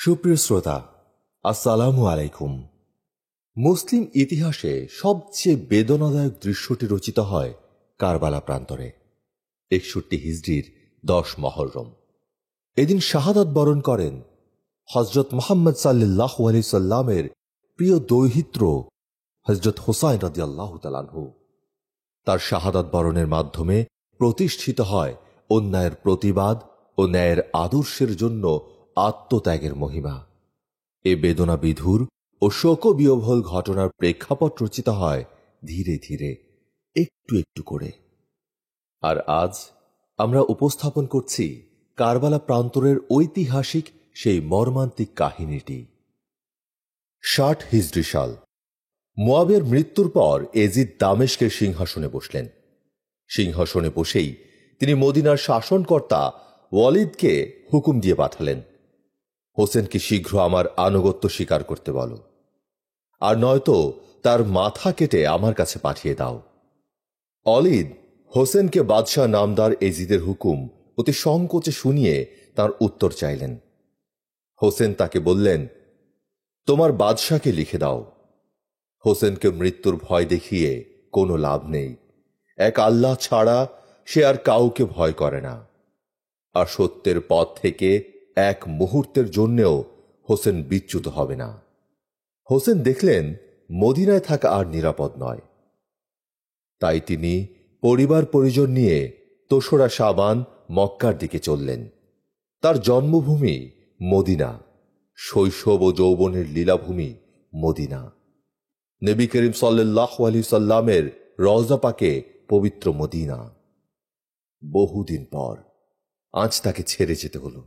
সুপ্রিয় শ্রোতা, আসসালামু আলাইকুম। মুসলিম ইতিহাসে সবচেয়ে বেদনাদায়ক দৃশ্যটি রচিত হয় কারবালা প্রান্তরে 61 হিজরির 10 মহররম। এদিন শাহাদাত বরণ করেন হযরত মুহাম্মদ সাল্লাল্লাহু আলাইহি সাল্লামের প্রিয় দৌহিত্র হযরত হুসাইন রাদিয়াল্লাহু তাআলা আনহু। তার শাহাদাত বরণের মাধ্যমে প্রতিষ্ঠিত হয় অন্যায়ের প্রতিবাদ ও ন্যায়ের আদর্শের জন্য আত্মত্যাগের মহিমা। এ বেদনা বিধুর ও শোকবিহ্বল ঘটনার প্রেক্ষাপট রচিত হয় ধীরে ধীরে, একটু একটু করে। আর আজ আমরা উপস্থাপন করছি কারবালা প্রান্তরের ঐতিহাসিক সেই মর্মান্তিক কাহিনীটি। 60 হিজরি সাল। মুয়াবিয়ার মৃত্যুর পর এজিদ দামেস্কের সিংহাসনে বসলেন। সিংহাসনে বসেই তিনি মদিনার শাসনকর্তা ওয়ালিদকে হুকুম দিয়ে পাঠালেন, হোসেনকে শীঘ্র আমার আনুগত্য স্বীকার করতে বলো, আর নয়তো তার মাথা কেটে আমার কাছে পাঠিয়ে দাও। ওয়ালিদ হোসেনকে বাদশাহ নামদার এজিদের হুকুম অতি সংকোচে শুনিয়ে তার উত্তর চাইলেন। হোসেন তাকে বললেন, তোমার বাদশাহকে লিখে দাও, হোসেনকে মৃত্যুর ভয় দেখিয়ে কোনো লাভ নেই। এক আল্লাহ ছাড়া সে আর কাউকে ভয় করে না, আর সত্যের পথ থেকে এক মুহূর্তের জন্যেও হোসেন বিচ্যুত হবে না। হোসেন দেখলেন মদিনায় থাকা আর নিরাপদ নয়। তাই তিনি পরিবার পরিজন নিয়ে ২রা শাবান মক্কার দিকে চললেন। তার জন্মভূমি মদিনা, শৈশব ও যৌবনের লীলাভূমি মদিনা, নবী করিম সাল্লাল্লাহু আলাইহি সাল্লামের রওজা পাকে পবিত্র মদিনা। বহুদিন পর আজ তাকে ছেড়ে যেতে হলো।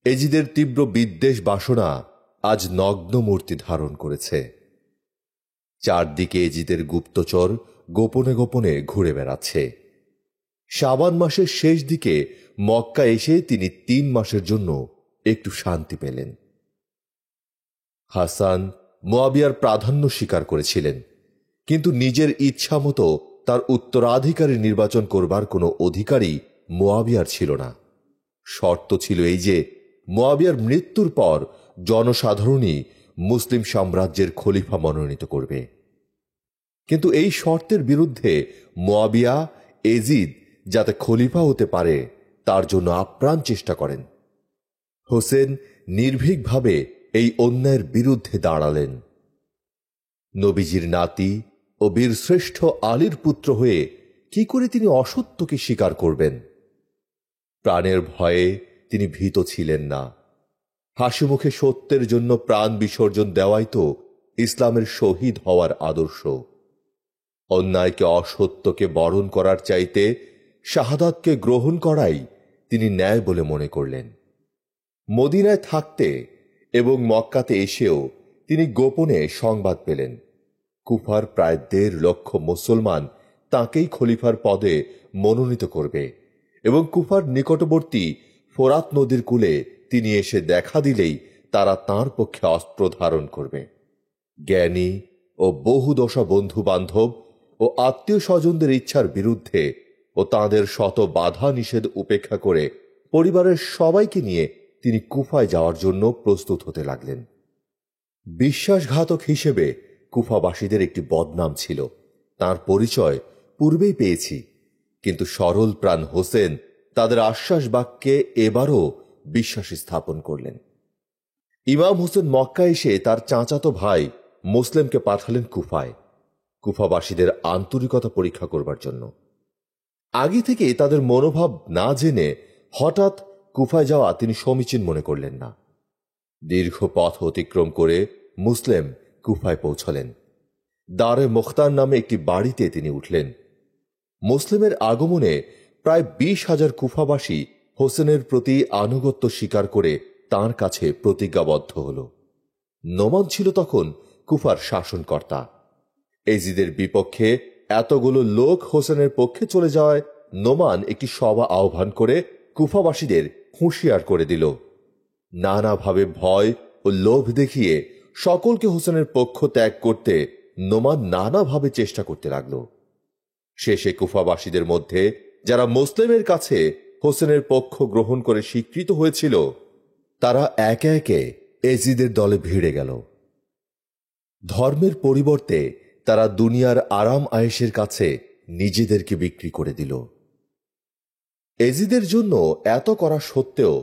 এজিদের তীব্র বিদ্বেষ বাসনা আজ নগ্ন মূর্তি ধারণ করেছে। চারদিকে এজিদের গুপ্তচর গোপনে গোপনে ঘুরে বেড়াচ্ছে। শাবান মাসের শেষ দিকে মক্কা এসে তিনি 3 মাসের জন্য একটু শান্তি পেলেন। হাসান মুয়াবিয়ার প্রাধান্য স্বীকার করেছিলেন, কিন্তু নিজের ইচ্ছা মতো তার উত্তরাধিকারী নির্বাচন করবার কোনো অধিকারই মুয়াবিয়ার ছিল না। শর্ত ছিল এই যে মুয়াবিয়ার মৃত্যুর পর জনসাধারণই মুসলিম সাম্রাজ্যের খলিফা মনোনীত করবে। কিন্তু এই শর্তের বিরুদ্ধে মুয়াবিয়া এজিদ যাতে খলিফা হতে পারে তার জন্য আপ্রাণ চেষ্টা করেন। হোসেন নির্ভীকভাবে এই অন্যায়ের বিরুদ্ধে দাঁড়ালেন। নবীজির নাতি ও বীরশ্রেষ্ঠ আলীর পুত্র হয়ে কি করে তিনি অসত্যকে স্বীকার করবেন? প্রাণের ভয়ে তিনি ভীত ছিলেন না। হাসিমুখে সত্যের জন্য প্রাণ বিসর্জন দেওয়াই তো ইসলামের শহীদ হওয়ার আদর্শ। অন্যায়কে অসত্যকে বরণ করার চাইতে শাহাদাতকে গ্রহণ করাই তিনি ন্যায় বলে মনে করলেন। মদিনায় থাকতে এবং মক্কাতে এসেও তিনি গোপনে সংবাদ পেলেন কুফার প্রায় ১.৫ লক্ষ মুসলমান তাঁকেই খলিফার পদে মনোনীত করবে এবং কুফার নিকটবর্তী ফোরাত নদীর কূলে তিনি এসে দেখা দিলেই তারা তাঁর পক্ষে অস্ত্র ধারণ করবে। জ্ঞানী ও বহুদশা বন্ধু বান্ধব ও আত্মীয় স্বজনদের ইচ্ছার বিরুদ্ধে ও তাঁদের শত বাধা নিষেধ উপেক্ষা করে পরিবারের সবাইকে নিয়ে তিনি কুফায় যাওয়ার জন্য প্রস্তুত হতে লাগলেন। বিশ্বাসঘাতক হিসেবে কুফাবাসীদের একটি বদনাম ছিল, তার পরিচয় পূর্বেই পেয়েছি, কিন্তু সরল প্রাণ হোসেন তাদের আশ্বাস বাক্যে এবারও বিশ্বাস স্থাপন করলেন। ইমাম হোসেন মক্কা এসে তার চাচাতো ভাই মুসলিমকে পাঠালেন কুফায়, কুফাবাসীদের আন্তরিকতা পরীক্ষা করবার জন্য। আগে থেকে তাদের মনোভাব না জেনে হঠাৎ কুফায় যাওয়া তিনি সমীচীন মনে করলেন না। দীর্ঘ পথ অতিক্রম করে মুসলিম কুফায় পৌঁছলেন। দারে মুখতার নামে একটি বাড়িতে তিনি উঠলেন। মুসলিমের আগমনে প্রায় ২০,০০০ কুফাবাসী হোসেনের প্রতি আনুগত্য স্বীকার করে তাঁর কাছে প্রতিজ্ঞাবদ্ধ হল। নোমান ছিল তখন কুফার শাসনকর্তা। এজিদের বিপক্ষে এতগুলো লোক হোসেনের পক্ষে চলে যাওয়ায় নোমান একটি সভা আহ্বান করে কুফাবাসীদের হুঁশিয়ার করে দিল। নানাভাবে ভয় ও লোভ দেখিয়ে সকলকে হোসেনের পক্ষ ত্যাগ করতে নোমান নানাভাবে চেষ্টা করতে লাগল। শেষে কুফাবাসীদের মধ্যে যারা মুসলিমের কাছে হোসেনের পক্ষ গ্রহণ করে স্বীকৃত হয়েছিল তারা একে একে এজিদের দলে ভিড়ে গেল। ধর্মের পরিবর্তে তারা দুনিয়ার আরাম আয়েশের কাছে নিজেদেরকে বিক্রি করে দিল। এজিদের জন্য এত করা সত্ত্বেও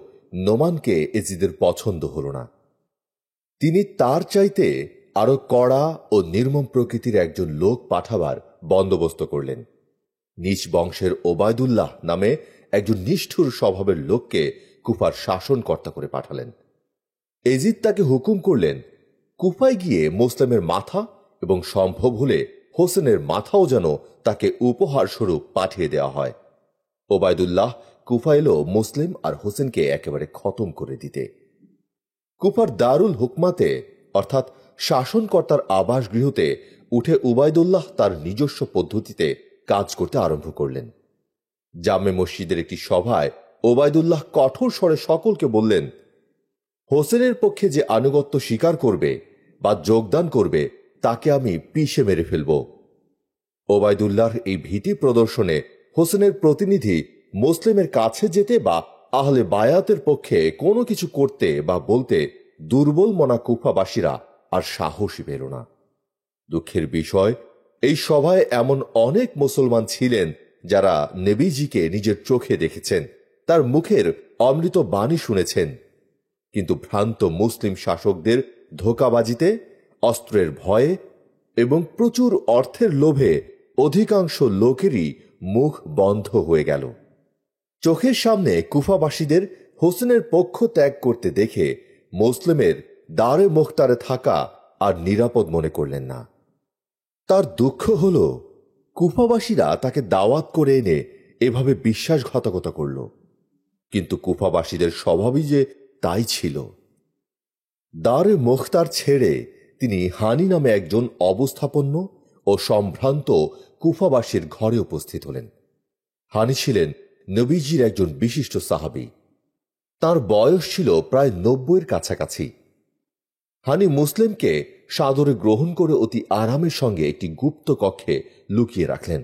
নোমানকে এজিদের পছন্দ হল না। তিনি তার চাইতে আরো কড়া ও নির্মম প্রকৃতির একজন লোক পাঠাবার বন্দোবস্ত করলেন। নিজ বংশের ওবায়দুল্লাহ নামে একজন নিষ্ঠুর স্বভাবের লোককে কুফার শাসনকর্তা করে পাঠালেন। এজিদ তাকে হুকুম করলেন কুফায় গিয়ে মুসলিমের মাথা এবং সম্ভব হলে হোসেনের মাথাও যেন তাকে উপহার স্বরূপ পাঠিয়ে দেওয়া হয়। ওবায়দুল্লাহ কুফা এলো মুসলিম আর হোসেনকে একেবারে খতম করে দিতে। কুফার দারুল হুকমাতে অর্থাৎ শাসনকর্তার আবাসগৃহতে উঠে উবায়দুল্লাহ তার নিজস্ব পদ্ধতিতে কাজ করতে আরম্ভ করলেন। জামে মসজিদের একটি সভায় ওবায়দুল্লাহ কঠোর স্বরে সকলকে বললেন, হোসেনের পক্ষে যে আনুগত্য স্বীকার করবে বা যোগদান করবে তাকে আমি পিষে মেরে ফেলব। ওবায়দুল্লাহর এই ভীতি প্রদর্শনে হোসেনের প্রতিনিধি মুসলিমের কাছে যেতে বা আহলে বায়াতের পক্ষে কোনো কিছু করতে বা বলতে দুর্বল মনা কুফাবাসীরা আর সাহসী পেল না। দুঃখের বিষয়, এই সভায় এমন অনেক মুসলমান ছিলেন যারা নবীজিকে নিজের চোখে দেখেছেন, তার মুখের অমৃত বাণী শুনেছেন, কিন্তু ভ্রান্ত মুসলিম শাসকদের ধোঁকাবাজিতে, অস্ত্রের ভয়ে এবং প্রচুর অর্থের লোভে অধিকাংশ লোকেরই মুখ বন্ধ হয়ে গেল। চোখের সামনে কুফাবাসীদের হোসেনের পক্ষ ত্যাগ করতে দেখে মুসলিমের দারে মুখতারে থাকা আর নিরাপদ মনে করলেন না। তার দুঃখ হল কুফাবাসীরা তাকে দাওয়াত করে এনে এভাবে বিশ্বাসঘাতকতা করল, কিন্তু কুফাবাসীদের স্বভাবই যে তাই ছিল। দারে মুখতার ছেড়ে তিনি হানি নামে একজন অবস্থাপন্ন ও সম্ভ্রান্ত কুফাবাসীর ঘরে উপস্থিত হলেন। হানি ছিলেন নবীজির একজন বিশিষ্ট সাহাবী। তার বয়স ছিল প্রায় 90-এর কাছাকাছি। হানি মুসলিমকে সাদরে গ্রহণ করে অতি আরামের সঙ্গে একটি গুপ্ত কক্ষে লুকিয়ে রাখলেন।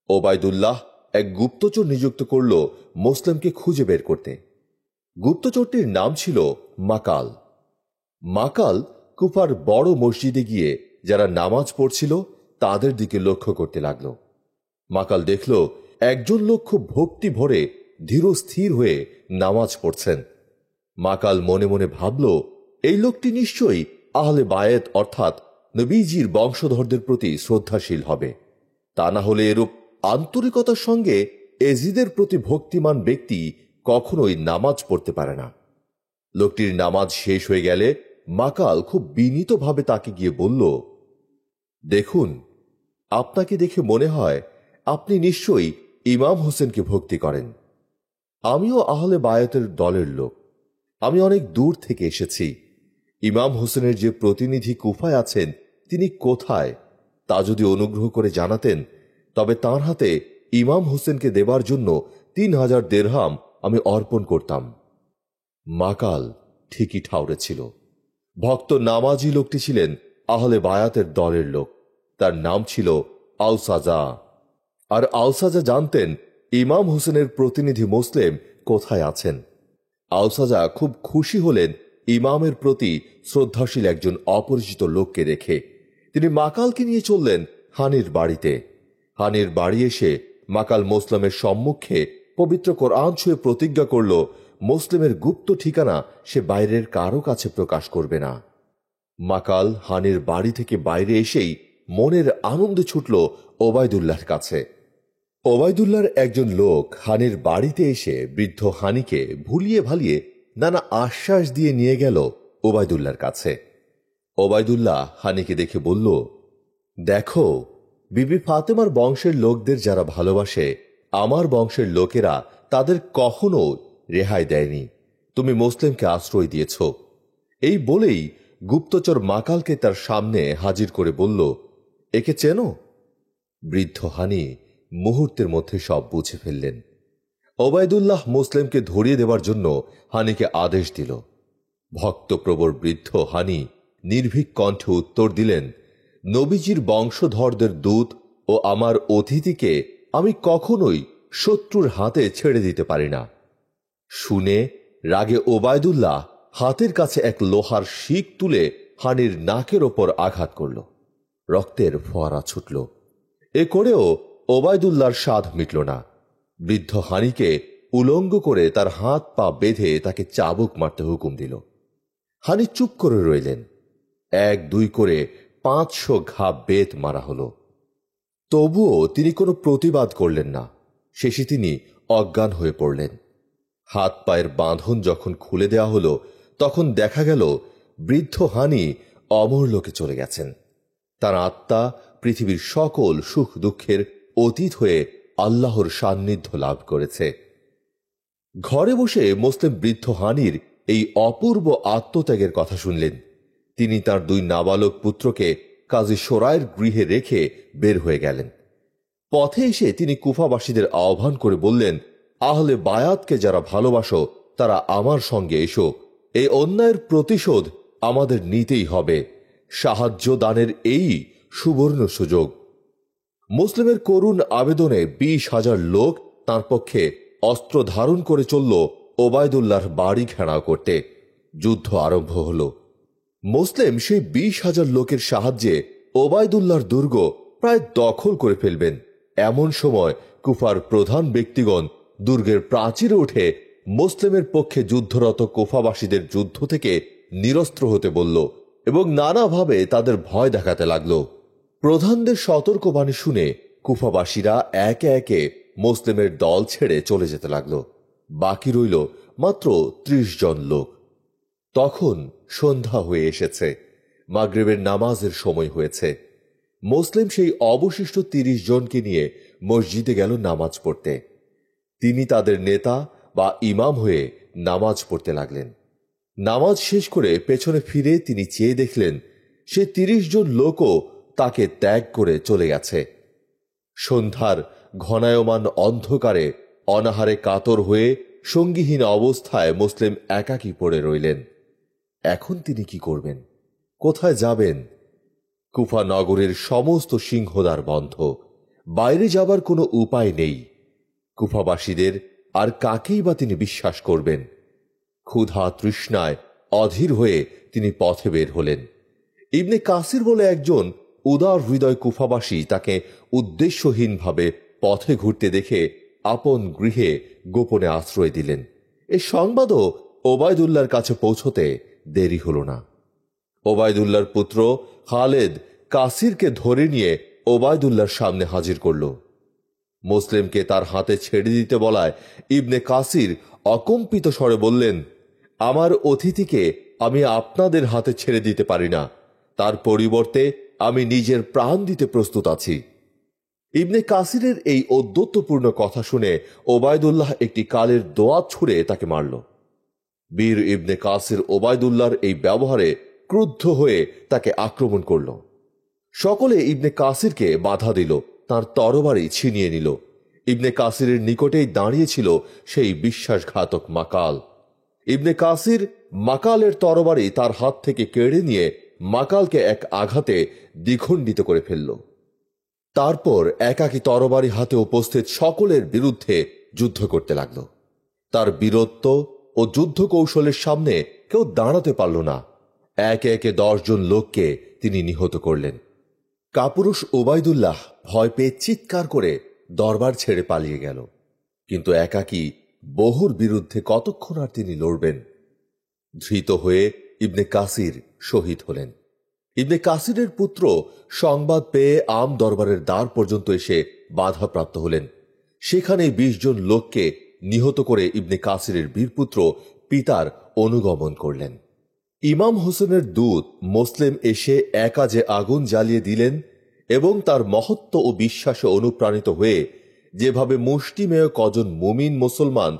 ওবায়দুল্লাহ এক গুপ্তচর নিযুক্ত করল মুসলিমকে খুঁজে বের করতে। গুপ্তচরটির নাম ছিল মাকাল। মাকাল কুফার বড় মসজিদে গিয়ে যারা নামাজ পড়ছিল তাদের দিকে লক্ষ্য করতে লাগল। মাকাল দেখল একজন লোক খুব ভক্তি ভরে ধীর স্থির হয়ে নামাজ পড়ছেন। মাকাল মনে মনে ভাবল, এই লোকটি নিশ্চয়ই আহলে বায়েত অর্থাৎ নবীজির বংশধরদের প্রতি শ্রদ্ধাশীল হবে। তা না হলে এরূপ আন্তরিকতার সঙ্গে এজিদের প্রতি ভক্তিমান ব্যক্তি কখনোই নামাজ পড়তে পারে না। লোকটির নামাজ শেষ হয়ে গেলে মাকাল খুব বিনীতভাবে তাকে গিয়ে বলল, দেখুন, আপনাকে দেখে মনে হয় আপনি নিশ্চয়ই ইমাম হোসেনকে ভক্তি করেন। আমিও আহলে বায়াতের দলের লোক। আমি অনেক দূর থেকে এসেছি। ইমাম হোসেনের যে প্রতিনিধি কুফায় আছেন তিনি কোথায় তা যদি অনুগ্রহ করে জানাতেন, তবে তাঁর হাতে ইমাম হোসেনকে দেবার জন্য 3000 দিরহাম আমি অর্পণ করতাম। মাকাল ঠিকই ঠাউরেছিল। ভক্ত নামাজি লোকটি ছিলেন আহলে বায়াতের দলের লোক। তার নাম ছিল আউসাজা। আর আউসাজা জানতেন ইমাম হোসেনের প্রতিনিধি মুসলিম কোথায় আছেন। আউসাজা খুব খুশি হলেন ইমামের প্রতি শ্রদ্ধাশীল একজন অপরিচিত লোককে রেখে। তিনি মাকালকে নিয়ে চললেন হানির বাড়িতে। হানির বাড়ি এসে মাকাল মুসলিমের সম্মুখে পবিত্র কোরআন ছুঁয়ে প্রতিজ্ঞা করল মুসলিমের গুপ্ত ঠিকানা সে বাইরের কারো কাছে প্রকাশ করবে না। মাকাল হানির বাড়ি থেকে বাইরে এসেই মনের আনন্দে ছুটল ওবায়দুল্লাহর কাছে। ওবায়দুল্লাহর একজন লোক হানির বাড়িতে এসে বৃদ্ধ হানিকে ভুলিয়ে ভালিয়ে নানা আশ্বাস দিয়ে নিয়ে গেল ওবায়দুল্লাহর কাছে। ওবায়দুল্লাহ হানিকে দেখে বলল, দেখো, বিবি ফাতেমার বংশের লোকদের যারা ভালোবাসে, আমার বংশের লোকেরা তাদের কখনো রেহাই দেয়নি। তুমি মুসলিমকে আশ্রয় দিয়েছ। এই বলেই গুপ্তচর মাকালকে তার সামনে হাজির করে বলল, একে চেনো? বৃদ্ধ হানি মুহূর্তের মধ্যে সব বুঝে ফেললেন। ওবায়দুল্লাহ মুসলিমকে ধরিয়ে দেওয়ার জন্য হানিকে আদেশ দিল। ভক্তপ্রবর বৃদ্ধ হানি নির্ভীক কণ্ঠে উত্তর দিলেন, নবীজির বংশধরদের দূত ও আমার অতিথিকে আমি কখনোই শত্রুর হাতে ছেড়ে দিতে পারি না। শুনে রাগে ওবায়দুল্লাহ হাতের কাছে এক লোহার শিক তুলে হানির নাকের ওপর আঘাত করল। রক্তের ফোয়ারা ছুটল। এ করেও ওবায়দুল্লাহর সাধ মিটল না। বৃদ্ধ হানিকে উলঙ্গ করে তার হাত পা বেঁধে তাকে চাবুক মারতে হুকুম দিল। হানি চুপ করে রইলেন। 1-2 করে 500 ঘা বেত মারা হল। তবুও তিনি কোনো প্রতিবাদ করলেন না। শেষে তিনি অজ্ঞান হয়ে পড়লেন। হাত পায়ের বাঁধন যখন খুলে দেওয়া হলো, তখন দেখা গেল বৃদ্ধ হানি অমর লোকে চলে গেছেন। তার আত্মা পৃথিবীর সকল সুখ দুঃখের অতীত হয়ে আল্লাহর সান্নিধ্য লাভ করেছে। ঘরে বসে মুসলিম বৃদ্ধ হানির এই অপূর্ব আত্মত্যাগের কথা শুনলেন। তিনি তার 2 নাবালক পুত্রকে কাজী সোরাইয়ের গৃহে রেখে বের হয়ে গেলেন। পথে এসে তিনি কুফাবাসীদের আহ্বান করে বললেন, আহলে বায়াতকে যারা ভালোবাসো তারা আমার সঙ্গে এসো। এই অন্যায়ের প্রতিশোধ আমাদের নিতেই হবে। সাহায্য দানের এই সুবর্ণ সুযোগ। মুসলিমের করুণ আবেদনে 20,000 লোক তার পক্ষে অস্ত্র ধারণ করে চলল ওবায়দুল্লাহর বাড়ি ঘেরাও করতে। যুদ্ধ আরম্ভ হল। মুসলিম সেই 20,000 লোকের সাহায্যে ওবায়দুল্লাহর দুর্গ প্রায় দখল করে ফেলবেন। এমন সময় কুফার প্রধান ব্যক্তিগণ দুর্গের প্রাচীরে উঠে মুসলিমের পক্ষে যুদ্ধরত কুফাবাসীদের যুদ্ধ থেকে নিরস্ত্র হতে বলল এবং নানাভাবে তাদের ভয় দেখাতে লাগল। প্রধানদের সতর্কবাণী শুনে কুফাবাসীরা একে একে মুসলিমের দল ছেড়ে চলে যেতে লাগল। বাকি রইল মাত্র 30 জন লোক। তখন সন্ধ্যা হয়ে এসেছে। মাগরিবের নামাজের সময় হয়েছে। মুসলিম সেই অবশিষ্ট 30 জনকে নিয়ে মসজিদে গেল নামাজ পড়তে। তিনি তাদের নেতা বা ইমাম হয়ে নামাজ পড়তে লাগলেন। নামাজ শেষ করে পেছনে ফিরে তিনি চেয়ে দেখলেন সে 30 জন লোকও তাকে ত্যাগ করে চলে গেছে। সন্ধ্যার ঘনায়মান অন্ধকারে অনাহারে কাতর হয়ে সঙ্গীহীন অবস্থায় মুসলিম একাকী পড়ে রইলেন। এখন তিনি কি করবেন? কোথায় যাবেন? কুফা নগরের সমস্ত সিংহদ্বার বন্ধ। বাইরে যাবার কোনো উপায় নেই। কুফাবাসীদের আর কাকেই বা তিনি বিশ্বাস করবেন? ক্ষুধা তৃষ্ণায় অধীর হয়ে তিনি পথে বের হলেন। ইবনে কাসির বলে একজন উদার হৃদয় কুফাবাসী তাকে উদ্দেশ্যহীনভাবে পথে ঘুরতে দেখে আপন গৃহে গোপনে আশ্রয় দিলেন। এই সংবাদও ওবায়দুল্লাহর কাছে পৌঁছতে দেরি হল না। ওবায়দুল্লাহর পুত্র খালেদ কাসিরকে ধরে নিয়ে ওবায়দুল্লাহর সামনে হাজির করল। মুসলিমকে তার হাতে ছেড়ে দিতে বলায় ইবনে কাসির অকম্পিত স্বরে বললেন, আমার অতিথিকে আমি আপনাদের হাতে ছেড়ে দিতে পারি না। তার পরিবর্তে আমি নিজের প্রাণ দিতে প্রস্তুত আছি। ইবনে কাসিরের এই ঔদ্ধত্যপূর্ণ কথা শুনে ওবায়দুল্লাহ একটি কালের দোয়াত ছুঁড়ে তাকে মারল। বীর ইবনে কাসির ওবায়দুল্লাহর এই ব্যবহারে ক্রুদ্ধ হয়ে তাকে আক্রমণ করল। সকলে ইবনে কাসিরকে বাধা দিল, তার তরবারি ছিনিয়ে নিল। ইবনে কাসিরের নিকটেই দাঁড়িয়েছিল সেই বিশ্বাসঘাতক মাকাল। ইবনে কাসির মাকালের তরবারি তার হাত থেকে কেড়ে নিয়ে মাকালকে এক আঘাতে দ্বিখণ্ডিত করে ফেলল। তারপর একাকী তরবারি হাতে উপস্থিত সকলের বিরুদ্ধে যুদ্ধ করতে লাগল। তার বীরত্ব ও যুদ্ধ কৌশলের সামনে কেউ দাঁড়াতে পারল না। একে একে 10 জন লোককে তিনি নিহত করলেন। কাপুরুষ ওবায়দুল্লাহ ভয় পেয়ে চিৎকার করে দরবার ছেড়ে পালিয়ে গেল। কিন্তু একাকী বহুর বিরুদ্ধে কতক্ষণ আর তিনি লড়বেন? ধৃত হয়ে ইবনে কাসির শহীদ হলেন। ইবনে কাসিরের পুত্র সংবাদ পেয়ে আম দরবারের দ্বার পর্যন্ত এসে বাধাপ্রাপ্ত হলেন। সেখানে 20 জন লোককে নিহত করে ইবনে কাসিরের বীরপুত্র পিতার অনুগমন করলেন। ইমাম হোসেনের দূত মুসলিম এসে একাজে আগুন জ্বালিয়ে দিলেন এবং তার মহত্ব ও বিশ্বাসে অনুপ্রাণিত হয়ে যেভাবে মুষ্টিমেয় কজন মুমিন মুসলমান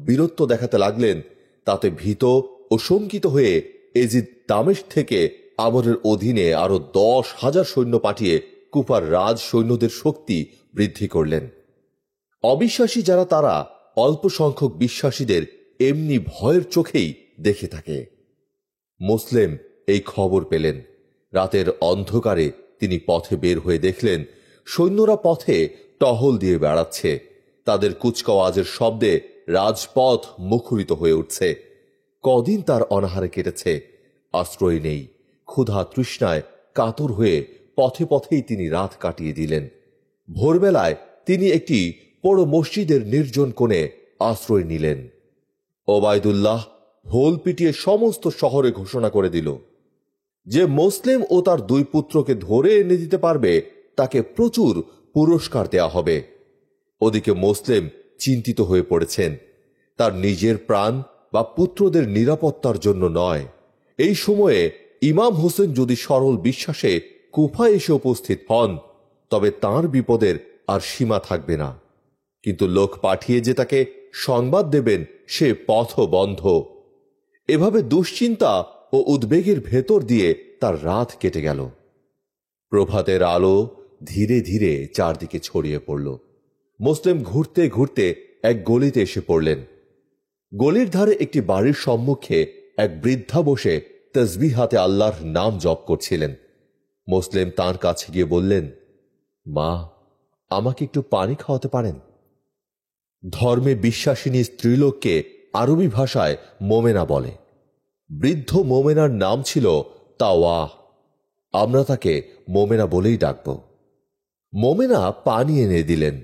বীরত্ব দেখাতে লাগলেন, তাতে ভীত ও শঙ্কিত হয়ে এজিদ দামেস্ক থেকে আমরের অধীনে আরো 10,000 সৈন্য পাঠিয়ে কুফার রাজ সৈন্যদের শক্তি বৃদ্ধি করলেন। অবিশ্বাসী যারা তারা অল্প সংখ্যক বিশ্বাসীদের এমনি ভয়ের চোখেই দেখে থাকে। মুসলিম এই খবর পেলেন। রাতের অন্ধকারে তিনি পথে বের হয়ে দেখলেন সৈন্যরা পথে টহল দিয়ে বেড়াচ্ছে। তাদের কুচকাওয়াজের শব্দে রাজপথ মুখরিত হয়ে উঠছে। কদিন তার অনাহারে কেটেছে, আশ্রয় নেই। ক্ষুধা তৃষ্ণায় কাতর হয়ে পথে পথেই তিনি রাত কাটিয়ে দিলেন। ভোরবেলায় তিনি একটি বড় মসজিদের নির্জন কোণে আশ্রয় নিলেন। ওবায়দুল্লাহ হোল পিটিয়ে সমস্ত শহরে ঘোষণা করে দিল, যে মুসলিম ও তার দুই পুত্রকে ধরে এনে দিতে পারবে তাকে প্রচুর পুরস্কার দেয়া হবে। ওদিকে মুসলিম চিন্তিত হয়ে পড়েছেন, তার নিজের প্রাণ বা পুত্রদের নিরাপত্তার জন্য নয়। এই সময়ে ইমাম হোসেন যদি সরল বিশ্বাসে কুফায় এসে উপস্থিত হন, তবে তার বিপদের আর সীমা থাকবে না। কিন্তু লোক পাঠিয়ে যে তাকে সংবাদ দেবেন, সে পথ বন্ধ। এভাবে দুশ্চিন্তা ও উদ্বেগের ভেতর দিয়ে তার রাত কেটে গেল। প্রভাতের আলো ধীরে ধীরে চারদিকে ছড়িয়ে পড়ল। মুসলিম ঘুরতে ঘুরতে এক গলিতে এসে পড়লেন। গলির ধারে একটি বাড়ির সম্মুখে এক বৃদ্ধা বসে তসবিহ হাতে আল্লাহর নাম জপ করছিলেন। মুসলিম তার কাছে গিয়ে বললেন, মা, আমাকে একটু পানি খাওয়াতে পারেন? ধর্মে বিশ্বাসিনী স্ত্রীলোককে আরবি ভাষায় মোমেনা বলে। বৃদ্ধ মোমেনার নাম ছিল তাওয়া। আমরা তাকে মোমেনা বলেই ডাকব। মোমেনা পানি এনে দিলেন।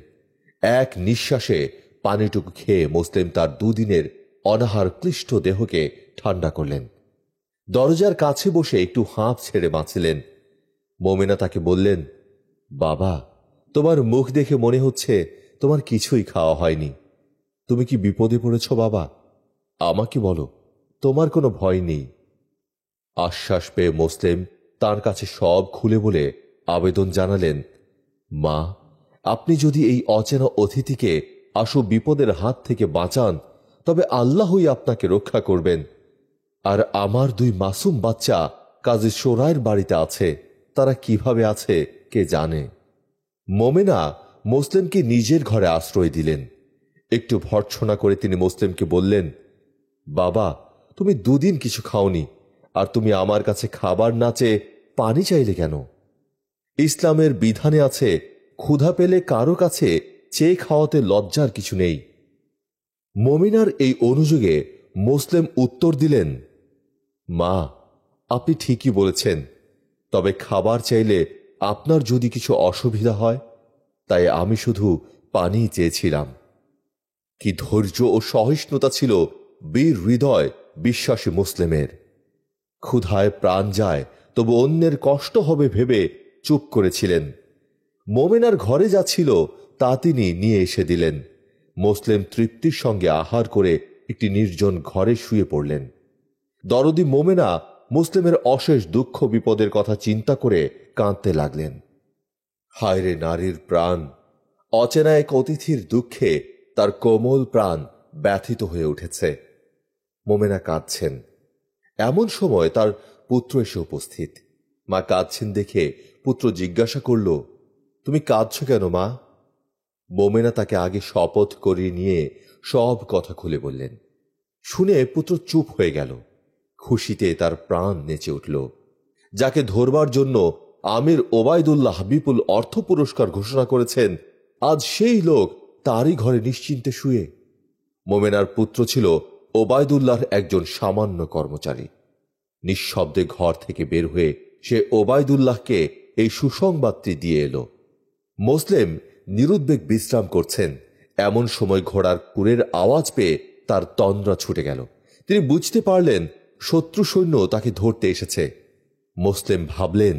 এক নিঃশ্বাসে পানিটুকু খেয়ে মুসলিম তার দুদিনের অনাহার ক্লিষ্ট দেহকে ঠান্ডা করলেন। দরজার কাছে বসে একটু হাঁপ ছেড়ে বাঁচলেন। মোমেনা তাকে বললেন, বাবা, তোমার মুখ দেখে মনে হচ্ছে তোমার কিছুই খাওয়া হয়নি। তুমি কি বিপদে পড়েছ বাবা? আমাকে বলো, তোমার কোনো ভয় নেই। আশ্বাস পেয়ে মুসলিম তার কাছে সব খুলে বলে আবেদন জানালেন, মা, আপনি যদি এই অচেনা অতিথিকে আশু বিপদের হাত থেকে বাঁচান, তবে আল্লাহই আপনাকে রক্ষা করবেন। আর আমার দুই মাসুম বাচ্চা কাজী সোরাইয়ের বাড়িতে আছে, তারা কিভাবে আছে কে জানে। মোমেনা মুসলিমকে নিজের ঘরে আশ্রয় দিলেন। একটু ভর্ৎসনা করে তিনি মুসলিমকে বললেন, বাবা, তুমি দুদিন কিছু খাওনি, আর তুমি আমার কাছে খাবার না চেয়ে পানি চাইলে কেন? ইসলামের বিধানে আছে, ক্ষুধা পেলে কারো কাছে চেয়ে খাওয়াতে লজ্জার কিছু নেই। মোমিনার এই অনুযোগে মুসলিম উত্তর দিলেন, মা, আপনি ঠিকই বলেছেন, তবে খাবার চাইলে আপনার যদি কিছু অসুবিধা হয়, তাই আমি শুধু পানি চেয়েছিলাম। কি ধৈর্য ও সহিষ্ণুতা ছিল বীর হৃদয় বিশ্বাসী মুসলিমের! ক্ষুধায় প্রাণ যায়, তবু অন্যের কষ্ট হবে ভেবে চুপ করেছিলেন। মোমেনার ঘরে যা ছিল তা তিনি নিয়ে এসে দিলেন। মুসলিম তৃপ্তির সঙ্গে আহার করে একটি নির্জন ঘরে শুয়ে পড়লেন। দরদি মোমেনা মুসলিমের অশেষ দুঃখ বিপদের কথা চিন্তা করে কাঁদতে লাগলেন। হায়রে নারীর প্রাণ! অচেনা এক অতিথির দুঃখে তার কোমল প্রাণ ব্যথিত হয়ে উঠেছে। মোমেনা কাঁদছেন। এমন সময় তার পুত্র এসে উপস্থিত। মা কাঁদছেন দেখে পুত্র জিজ্ঞাসা করল, তুমি কাঁদছ কেন মা? মোমেনা তাকে আগে শপথ করিয়ে নিয়ে সব কথা খুলে বললেন। শুনে পুত্র চুপ হয়ে গেল। খুশিতে তার প্রাণ নেচে উঠল। যাকে ধরবার জন্য আমির ওবায়দুল্লাহ বিপুল অর্থ পুরস্কার ঘোষণা করেছেন, আজ সেই লোক তারই ঘরে নিশ্চিন্তে শুয়ে। মোমেনার পুত্র ছিল ওবায়দুল্লাহর একজন সামান্য কর্মচারী। নিঃশব্দে ঘর থেকে বের হয়ে সে ওবায়দুল্লাহকে এই সুসংবাদটি দিয়ে এলো। মুসলিম নিরুদ্বেগ বিশ্রাম করছেন। এমন সময় ঘোড়ার কুরের আওয়াজ পেয়ে তার তন্দ্রা ছুটে গেল। তিনি বুঝতে পারলেন শত্রু সৈন্য তাকে ধরতে এসেছে। মুসলিম ভাবলেন,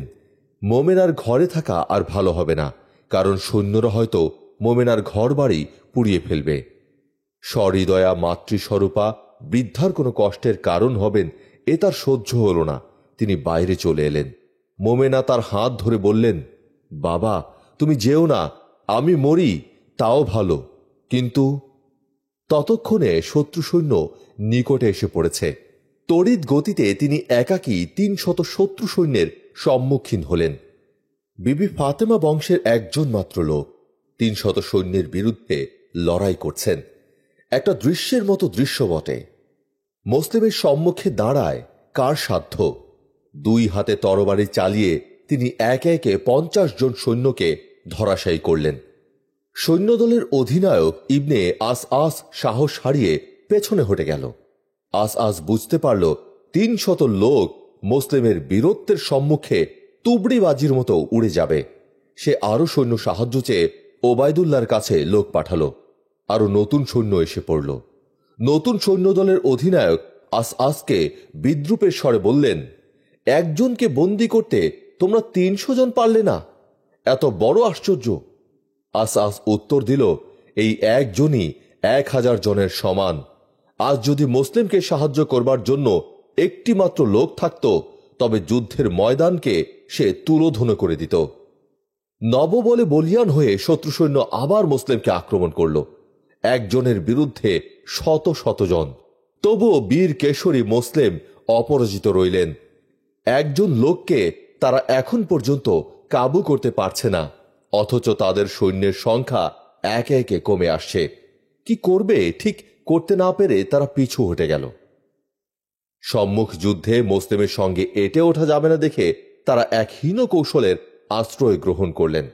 মোমেনার ঘরে থাকা আর ভালো হবে না, কারণ সৈন্যরা হয়তো মোমেনার ঘর বাড়ি পুড়িয়ে ফেলবে। সহৃদয়া মাতৃস্বরূপা বৃদ্ধার কোনো কষ্টের কারণ হবেন, এ তার সহ্য হল না। তিনি বাইরে চলে এলেন। মোমেনা তার হাত ধরে বললেন, বাবা, তুমি যেও না, আমি মরি তাও ভালো। কিন্তু ততক্ষণে শত্রু সৈন্য নিকটে এসে পড়েছে। তড়িৎ গতিতে তিনি একাকী ৩০০ শত্রু সৈন্যের সম্মুখীন হলেন। বিবি ফাতেমা বংশের একজন মাত্র লোক ৩০০ সৈন্যের বিরুদ্ধে লড়াই করছেন। একটা দৃশ্যের মতো দৃশ্য বটে। মুসলিমের সম্মুখে দাঁড়ায় কার সাধ্য? দুই হাতে তরবারি চালিয়ে তিনি একে একে ৫০ জন সৈন্যকে ধরাশায়ী করলেন। সৈন্যদলের অধিনায়ক ইবনে আস সাহস হারিয়ে পেছনে হটে গেল। আস বুঝতে পারল 300 লোক মুসলিমের বীরত্বের সম্মুখে তুবড়িবাজির মতো উড়ে যাবে। সে আরো সৈন্য সাহায্য চেয়ে ওবায়দুল্লাহর কাছে লোক পাঠালো। আরো নতুন সৈন্য এসে পড়ল। নতুন সৈন্যদলের অধিনায়ক আসকে বিদ্রুপের স্বরে বললেন, একজনকে বন্দী করতে তোমরা 300 জন পারলে না? এত বড় আশ্চর্য! আস উত্তর দিল, এই একজনই 1000 জনের সমান। আজ যদি মুসলিমকে সাহায্য করবার জন্য একটি মাত্র লোক থাকত, তবে যুদ্ধের ময়দানকে সে তুলোধুনো করে দিত। নববলে বলিয়ান হয়ে শত্রু সৈন্য আবার মুসলিমকে আক্রমণ করল। একজনের বিরুদ্ধে শত শত জন। তবুও বীর কেশরী মুসলিম অপরাজিত রইলেন। একজন লোককে তারা এখন পর্যন্ত কাবু করতে পারছে না, অথচ তাদের সৈন্যের সংখ্যা একে একে কমে আসছে। কি করবে ঠিক করতে না পেরে তারা পিছু হটে গেল। সম্মুখ যুদ্ধে মুসলিমের সঙ্গে এটে ওঠা যাবে না দেখে তারা এক হীন কৌশলের আশ্রয় গ্রহণ করলেন।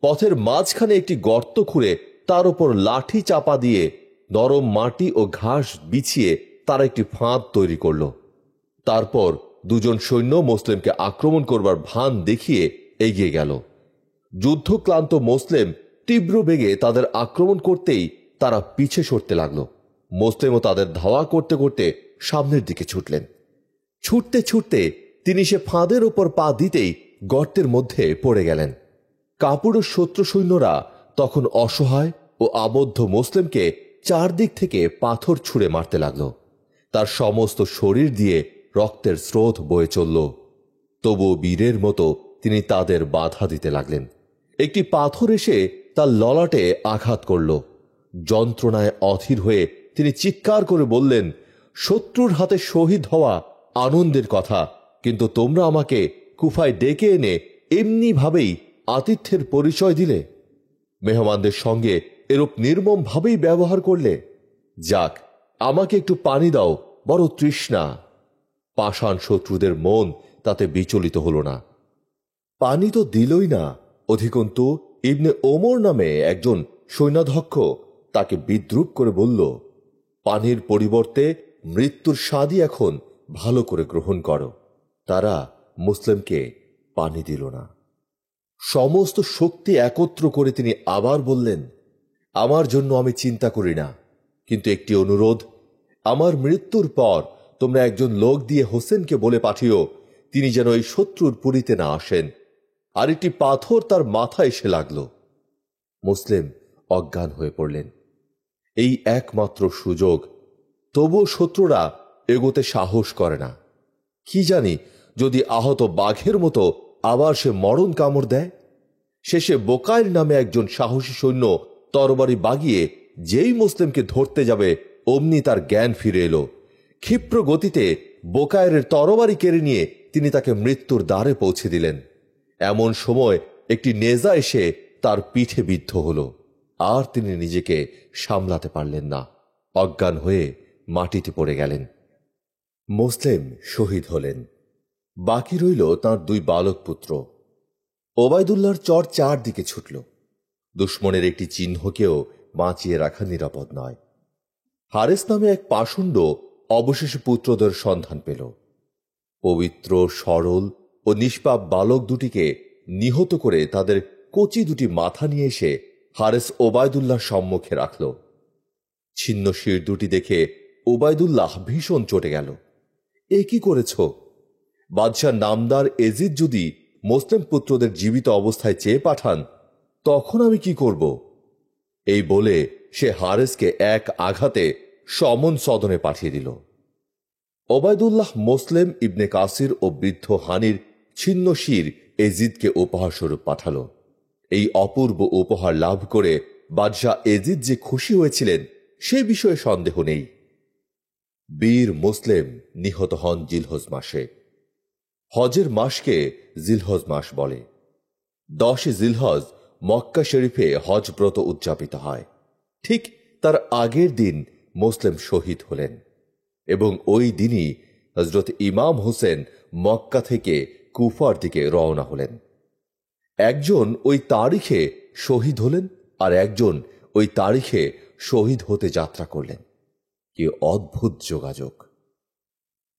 পথের মাঝখানে একটি গর্ত খুঁড়ে তার উপর লাঠি চাপা দিয়ে নরম মাটি ও ঘাস বিছিয়ে তারা একটি ফাঁদ তৈরি করল। তারপর দুজন সৈন্য মুসলিমকে আক্রমণ করবার ভান দেখিয়ে এগিয়ে গেল। যুদ্ধক্লান্ত মুসলিম তীব্র বেগে তাদের আক্রমণ করতেই তারা পিছে সরতে লাগল। মুসলিমও তাদের ধাওয়া করতে করতে সামনের দিকে ছুটলেন। ছুটতে ছুটতে তিনি সে ফাঁদের উপর পা দিতেই গর্তের মধ্যে পড়ে গেলেন। কাপুরুষ শত্রু সৈন্যরা তখন অসহায় ও আবদ্ধ মুসলিমকে চারদিক থেকে পাথর ছুঁড়ে মারতে লাগল। তার সমস্ত শরীর দিয়ে রক্তের স্রোত বয়ে চলল। তবুও বীরের মতো তিনি তাদের বাধা দিতে লাগলেন। একটি পাথর এসে তার ললাটে আঘাত করল। যন্ত্রণায় অধীর হয়ে তিনি চিৎকার করে বললেন, শত্রুর হাতে শহীদ হওয়া আনন্দের কথা, কিন্তু তোমরা আমাকে কুফায় ডেকে এনে এমনি ভাবেই আতিথ্যের পরিচয় দিলে, মেহমানদের সঙ্গে এরূপ নির্মম ভাবেই ব্যবহার করলে। যাক, আমাকে একটু পানি দাও, বড় তৃষ্ণা। পাষাণ শত্রুদের মন তাতে বিচলিত হল না। পানি তো দিলই না, অধিকন্তু ইবনে ওমর নামে একজন সৈন্যাধ্যক্ষ তাকে বিদ্রুপ করে বলল, পানির পরিবর্তে মৃত্যুর স্বাদই এখন ভালো করে গ্রহণ করো। তারা মুসলিমকে পানি দিল না। সমস্ত শক্তি একত্র করে তিনি আবার বললেন, আমার জন্য আমি চিন্তা করি না, কিন্তু একটি অনুরোধ, আমার মৃত্যুর পর তোমরা একজন লোক দিয়ে হোসেনকে বলে পাঠিও তিনি যেন এই শত্রুর পুরীতে না আসেন। আর একটি পাথর তার মাথায় এসে লাগল। মুসলিম অজ্ঞান হয়ে পড়লেন। এই একমাত্র সুযোগ, তবুও শত্রুরা এগোতে সাহস করে না। কি জানি যদি আহত বাঘের মতো আবার সে মরণ কামড় দেয়। শেষে বোকায়ের নামে একজন সাহসী সৈন্য তরবারি বাগিয়ে যেই মুসলিমকে ধরতে যাবে অমনি তার জ্ঞান ফিরে এলো। ক্ষিপ্র গতিতে বোকায়ের তরবারি কেড়ে নিয়ে তিনি তাকে মৃত্যুর দ্বারে পৌঁছে দিলেন। এমন সময় একটি নেজা এসে তার পিঠে বিদ্ধ হল, আর তিনি নিজেকে সামলাতে পারলেন না। অজ্ঞান হয়ে মাটিতে পড়ে গেলেন। মুসলিম শহীদ হলেন। বাকি রইল তাঁর 2 বালক পুত্র। ওবায়দুল্লাহর চর চারদিকে ছুটল। দুশ্মনের একটি চিহ্নকেও বাঁচিয়ে রাখা নিরাপদ নয়। হারেস নামে এক পাষণ্ড অবশেষে পুত্রদের সন্ধান পেল। পবিত্র, সরল ও নিষ্পাপ বালক দুটিকে নিহত করে তাদের কচি দুটি মাথা নিয়ে এসে হারেস ওবায়দুল্লাহর সম্মুখে রাখল। ছিন্ন শির দুটি দেখে ওবায়দুল্লাহ ভীষণ চটে গেল। এ কি করেছ? বাদশাহ নামদার এজিদ যদি মুসলিম পুত্রদের জীবিত অবস্থায় চেয়ে পাঠান, তখন আমি কি করব? এই বলে সে হারেসকে এক আঘাতে সমন সদনে পাঠিয়ে দিল। ওবায়দুল্লাহ মুসলিম, ইবনে কাসির ও বৃদ্ধ হানির ছিন্ন শির এজিদকে উপহার স্বরূপ পাঠাল। এই অপূর্ব উপহার লাভ করে বাদশাহ এজিদ যে খুশি হয়েছিলেন সে বিষয়ে সন্দেহ নেই। বীর মুসলিম নিহত হন জিলহজ মাসে। হজের মাসকে জিলহজ মাস বলে। 10 জিলহজ মক্কা শরীফে হজ ব্রত উদযাপিত হয়। ঠিক তার আগের দিন মুসলিম শহীদ হলেন এবং ওই দিনই হযরত ইমাম হোসেন মক্কা থেকে কুফার দিকে রওনা হলেন। একজন ওই তারিখে শহীদ হলেন আর একজন ওই তারিখে শহীদ হতে যাত্রা করলেন। কি অদ্ভুত যোগাযোগ!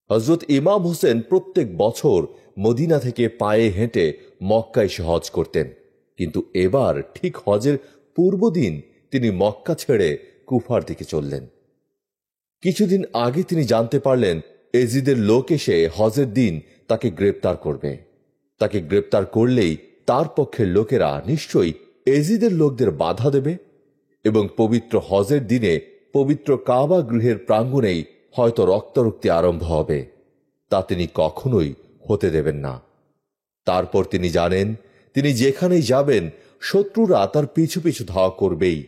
হজরত ইমাম হোসেন প্রত্যেক বছর মদিনা থেকে পায়ে হেঁটে মক্কা এসে হজ করতেন, কিন্তু এবার ঠিক হজের পূর্বদিন তিনি মক্কা ছেড়ে কুফার দিকে চললেন। কিছুদিন আগে তিনি জানতে পারলেন এজিদের লোক এসে হজের দিন তাকে গ্রেপ্তার করবে। তাকে গ্রেপ্তার করলেই তার পক্ষের লোকেরা নিশ্চয়ই এজিদের লোকদের বাধা দেবে এবং পবিত্র হজের দিনে পবিত্র কাবা গৃহের প্রাঙ্গণেই হয়তো রক্তারক্তি আরম্ভ হবে। তা তিনি কখনোই হতে দেবেন না। তারপর তিনি জানেন তিনি যেখানেই যাবেন শত্রুরা তার পিছু পিছু ধাওয়া করবেই।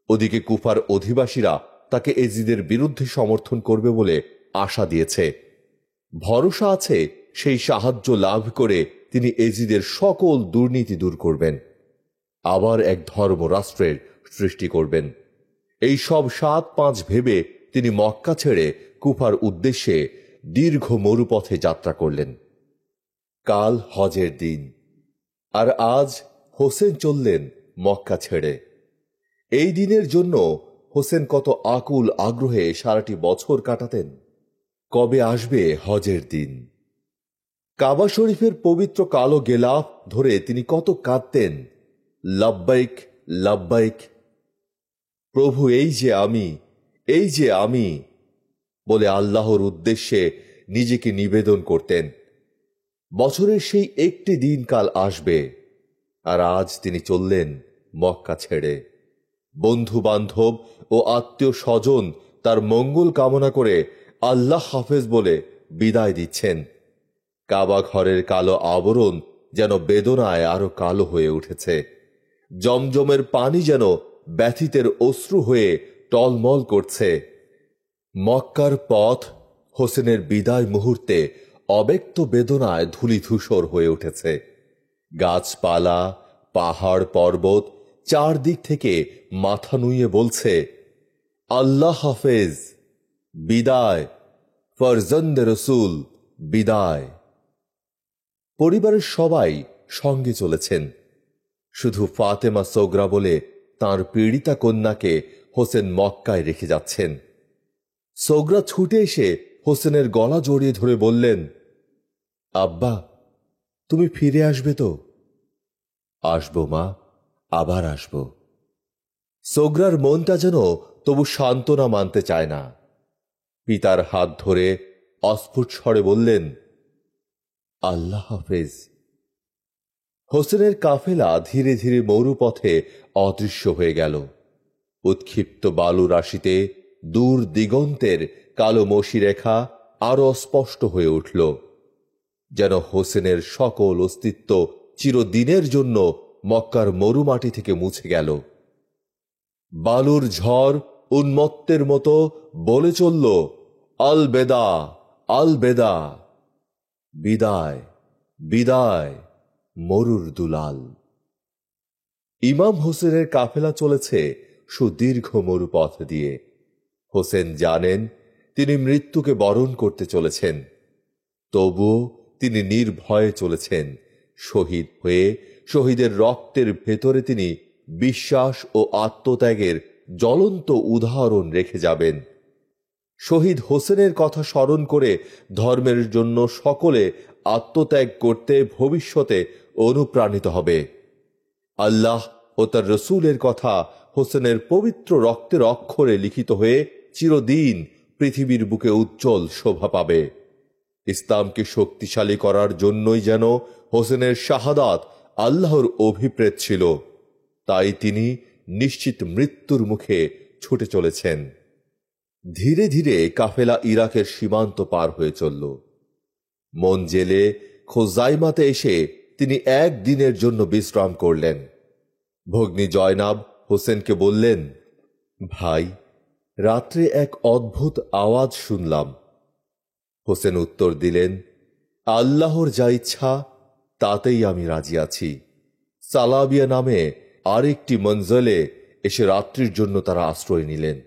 ওদিকে কুফার অধিবাসীরা তাকে এজিদের বিরুদ্ধে সমর্থন করবে বলে আশা দিয়েছে। ভরসা আছে সেই সাহায্য লাভ করে তিনি এজিদের সকল দুর্নীতি দূর করবেন, আবার এক ধর্ম রাষ্ট্রের সৃষ্টি করবেন। এই সব ৭-৫ ভেবে তিনি মক্কা ছেড়ে কুফার উদ্দেশ্যে দীর্ঘ মরুপথে যাত্রা করলেন। কাল হজের দিন, আর আজ হোসেন চললেন মক্কা ছেড়ে। এই দিনের জন্য হোসেন কত আকুল আগ্রহে সারাটি বছর কাটাতেন। কবে আসবে হজের দিন? কাবা শরীফের পবিত্র কালো গেলাফ ধরে তিনি কত কাঁদতেন, লাব্বাইক লাব্বাইক, প্রভু এই যে আমি, এই যে আমি বলে আল্লাহর উদ্দেশ্যে নিজেকে নিবেদন করতেন। বছরের সেই একটি দিন কাল আসবে, আর আজ তিনি চললেন মক্কা ছেড়ে। বন্ধু বান্ধব ও আত্মীয় স্বজন তার মঙ্গল কামনা করে আল্লাহ হাফেজ বলে বিদায় দিচ্ছেন। কাবা ঘরের কালো আবরণ যেন বেদনায় আরো কালো হয়ে উঠেছে। জমজমের পানি যেন ব্যথিতের অশ্রু হয়ে টলমল করছে। মক্কার পথ হোসেনের বিদায় মুহূর্তে অব্যক্ত বেদনায় ধূলিধূসর হয়ে উঠেছে। গাছপালা, পাহাড় পর্বত চারদিক থেকে মাথা নুইয়ে বলছে, আল্লাহ হাফেজ, বিদায়, ফরজন্দে রসুল, বিদায়। পরিবারের সবাই সঙ্গে চলেছেন। শুধু ফাতেমা সোগরা বলে তাঁর পীড়িতা কন্যাকে হোসেন মক্কায় রেখে যাচ্ছেন। সোগরা ছুটে এসে হোসেনের গলা জড়িয়ে ধরে বললেন, আব্বা, তুমি ফিরে আসবে তো? আসবো মা, আবার আসব। সোগরার মনটা যেন তবু সান্ত্বনা মানতে চায় না। পিতার হাত ধরে অস্ফুট স্বরে বললেন, আল্লাহ হাফেজ। হোসেনের কাফেলা ধীরে ধীরে মরুপথে অদৃশ্য হয়ে গেল। উৎক্ষিপ্ত বালু রাশিতে দূর দিগন্তের কালো মশিরেখা আরো স্পষ্ট হয়ে উঠল, যেন হোসেনের সকল অস্তিত্ব চিরদিনের জন্য মক্কার মরুমাটি থেকে মুছে গেল। বালুর ঝড় উন্মত্তের মতো বলে চলল, আল বেদা, আল বেদা, বিদায়, বিদায়, মরুর দুলাল। ইমাম হোসেনের কাফেলা চলেছে সুদীর্ঘ মরুপথ দিয়ে। হোসেন জানেন তিনি মৃত্যুকে বরণ করতে চলেছেন, তবুও তিনি নির্ভয়ে চলেছেন। শহীদ হয়ে শহীদের রক্তের ভেতরে তিনি বিশ্বাস ও আত্মত্যাগের জ্বলন্ত উদাহরণ রেখে যাবেন। শহীদ হোসেনের কথা স্মরণ করে ধর্মের জন্য সকলে আত্মত্যাগ করতে ভবিষ্যতে অনুপ্রাণিত হবে। আল্লাহ ও তার রসুলের কথা হোসেনের পবিত্র রক্তের অক্ষরে লিখিত হয়ে চিরদিন পৃথিবীর বুকে উজ্জ্বল শোভা পাবে। ইসলামকে শক্তিশালী করার জন্যই যেন হোসেনের শাহাদাত আল্লাহর অভিপ্রেত ছিল, তাই তিনি নিশ্চিত মৃত্যুর মুখে ছুটে চলেছেন। ধীরে ধীরে কাফেলা ইরাকের সীমান্ত পার হয়ে চলল। মন জেলে খোজাইমাতে এসে তিনি একদিনের জন্য বিশ্রাম করলেন। ভগ্নী জয়নাব হোসেনকে বললেন, ভাই, রাত্রে এক অদ্ভুত আওয়াজ শুনলাম। হোসেন উত্তর দিলেন, আল্লাহর যা ইচ্ছা তাতেই আমি রাজি আছি। সালাবিয়া নামে আরেকটি মঞ্জলে এসে রাত্রির জন্য তারা আশ্রয় নিলেন।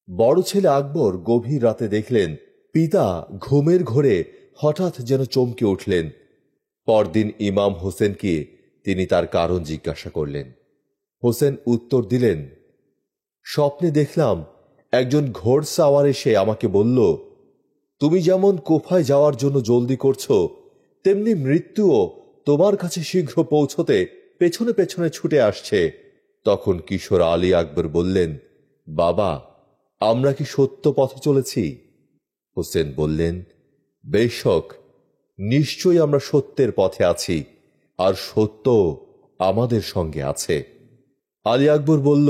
বড় ছেলে আকবর গভীর রাতে দেখলেন পিতা ঘুমের ঘোরে হঠাৎ যেন চমকে উঠলেন। পরদিন ইমাম হোসেনকে তিনি তার কারণ জিজ্ঞাসা করলেন। হোসেন উত্তর দিলেন, স্বপ্নে দেখলাম একজন ঘোড়সাওয়ার এসে আমাকে বলল, তুমি যেমন কুফায় যাওয়ার জন্য জলদি করছো, তেমনি মৃত্যুও তোমার কাছে শীঘ্র পৌঁছতে পেছনে পেছনে ছুটে আসছে। তখন কিশোর আলী আকবর বললেন, বাবা, আমরা কি সত্য পথে চলেছি? হোসেন বললেন, বেশক, নিশ্চয়ই আমরা সত্যের পথে আছি, আর সত্য আমাদের সঙ্গে আছে। আলী আকবর বলল,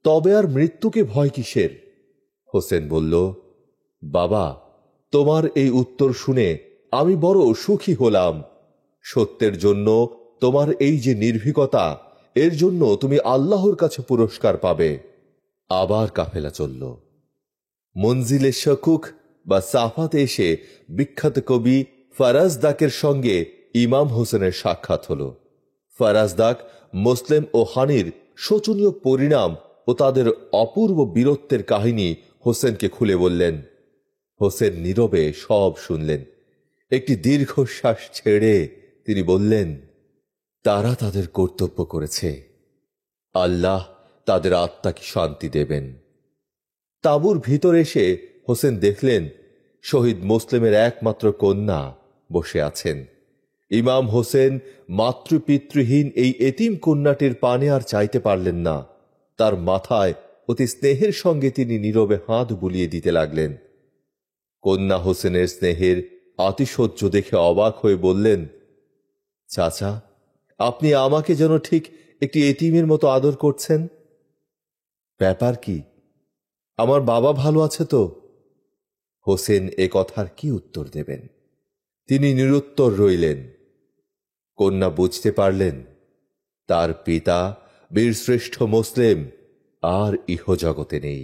তবে আর মৃত্যুকে ভয় কিসের? হোসেন বলল, বাবা, তোমার এই উত্তর শুনে আমি বড় সুখী হলাম। সত্যের জন্য তোমার এই যে নির্ভীকতা, এর জন্য তুমি আল্লাহর কাছে পুরস্কার পাবে। আবার কাফেলা চলল। মঞ্জিলে শকুক বা সাফাতে এসে বিখ্যাত কবি ফারাজদাকের সঙ্গে ইমাম হোসেনের সাক্ষাৎ হল। ফারাজদাক মুসলিম ও হানির শোচনীয় পরিণাম ও তাদের অপূর্ব বীরত্বের কাহিনী হোসেনকে খুলে বললেন। হোসেন নীরবে সব শুনলেন। একটি দীর্ঘশ্বাস ছেড়ে তিনি বললেন, তারা তাদের কর্তব্য করেছে, আল্লাহ তাদের আত্মাকে শান্তি দেবেন। তাঁবুর ভিতর এসে হোসেন দেখলেন শহীদ মুসলিমের একমাত্র কন্যা বসে আছেন। ইমাম হোসেন মাতৃপিতৃহীন এই এতিম কন্যাটির পানে আর চাইতে পারলেন না। তার মাথায় অতি স্নেহের সঙ্গে তিনি নীরবে হাত বুলিয়ে দিতে লাগলেন। কন্যা হোসেনের স্নেহের আতিশয্য দেখে অবাক হয়ে বললেন, চাচা, আপনি আমাকে যেন ঠিক একটি এতিমের মতো আদর করছেন। ব্যাপার কি? আমার বাবা ভালো আছে তো? হোসেন এ কথার কি উত্তর দেবেন? তিনি নিরুত্তর রইলেন। কন্যা বুঝতে পারলেন তার পিতা বীরশ্রেষ্ঠ মুসলিম আর ইহজগতে নেই।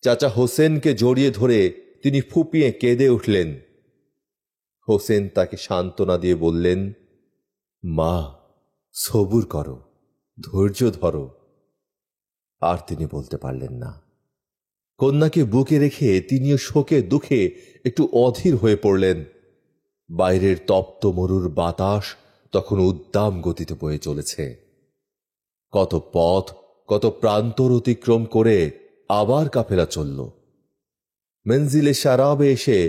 চাচা হোসেনকে জড়িয়ে ধরে তিনি ফুঁপিয়ে কেঁদে উঠলেন। হোসেন তাকে সান্ত্বনা দিয়ে বললেন, মা, সবুর করো, ধৈর্য ধরো। আর তিনি বলতে পারলেন না। কন্যাকে বুকে রেখে তিনিও শোকে দুঃখে একটু অধীর হয়ে পড়লেন। বাইরের তপ্ত মরুর বাতাস তখন উদ্দাম গতিতে বয়ে চলেছে। কত পথ, কত প্রান্তর অতিক্রম করে আবার কাফেলা চলল। মঞ্জিলে শারাবে এসে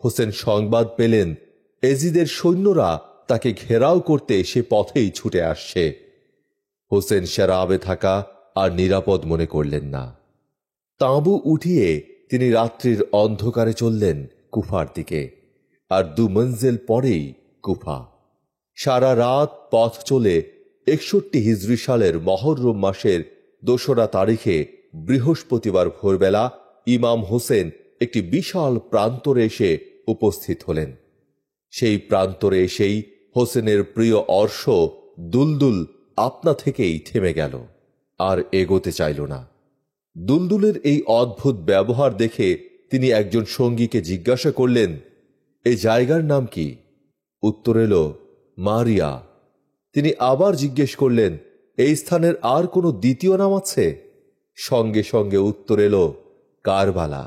হোসেন সংবাদ পেলেন এজিদের সৈন্যরা তাকে ঘেরাও করতে সে পথেই ছুটে আসছে। হোসেন শারাবে থাকা আর নিরাপদ মনে করলেন না। তাঁবু উঠিয়ে তিনি রাত্রির অন্ধকারে চললেন কুফার দিকে। আর 2 মঞ্জিল পরেই কুফা। সারা রাত পথ চলে 61 হিজরি সালের মহররম মাসের 2রা তারিখে বৃহস্পতিবার ভোরবেলা ইমাম হোসেন একটি বিশাল প্রান্তরে এসে উপস্থিত হলেন। সেই প্রান্তরে এসেই হোসেনের প্রিয় অর্শ দুলদুল আপনা থেকেই থেমে গেল, আর এগোতে চাইল না। দুলদুলের এই অদ্ভুত ব্যবহার দেখে তিনি একজন সঙ্গীকে জিজ্ঞাসা করলেন, এই জায়গার নাম কি? উত্তর এলো, মারিয়া। তিনি আবার জিজ্ঞেস করলেন, এই স্থানের আর কোনো দ্বিতীয় নাম আছে? সঙ্গে সঙ্গে উত্তর এলো, কারবালা।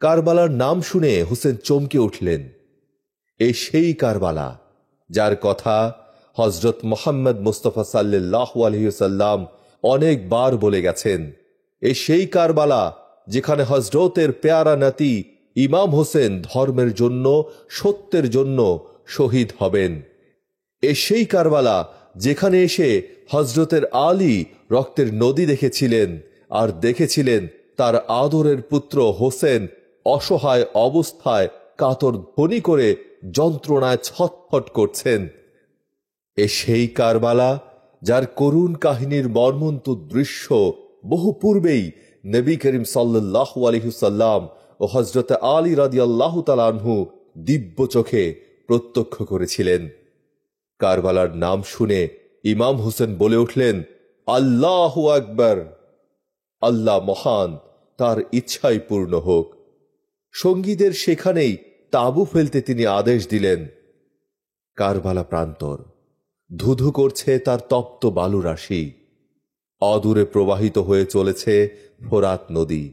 কারবালার নাম শুনে হোসেন চমকে উঠলেন। এই সেই কারবালা যার কথা হযরত মুহাম্মদ মুস্তাফা সাল্লাল্লাহু আলাইহি ওয়াসাল্লাম অনেকবার বলে গেছেন। এই সেই কারবালা যেখানে হযরতের পেয়ারা নাতি ইমাম হোসেন ধর্মের জন্য, সত্যের জন্য শহীদ হবেন। এ সেই কারবালা যেখানে এসে হযরতের আলী রক্তের নদী দেখেছিলেন, আর দেখেছিলেন তার আদরের পুত্র হোসেন অসহায় অবস্থায় কাতর ধ্বনি করে যন্ত্রণায় ছটফট করছেন। এ সেই কারবালা যার করুণ কাহিনীর মর্মন্তুদ দৃশ্য বহু পূর্বেই নবী করিম সাল্লাল্লাহু আলাইহি ওয়াসাল্লাম ও হযরত আলী রাদিয়াল্লাহু তাআলা আনহু দিব্য চোখে প্রত্যক্ষ করেছিলেন। কারবালার নাম শুনে ইমাম হোসেন বলে উঠলেন, আল্লাহু আকবার! আল্লাহ মহান, তার ইচ্ছাই পূর্ণ হোক। সঙ্গীদের সেখানেই তাঁবু ফেলতে তিনি আদেশ দিলেন। কারবালা প্রান্তর, ধুধু করছে তার তপ্ত বালুরাশি। অদূরে প্রবাহিত হয়ে চলেছে ফোরাত নদী।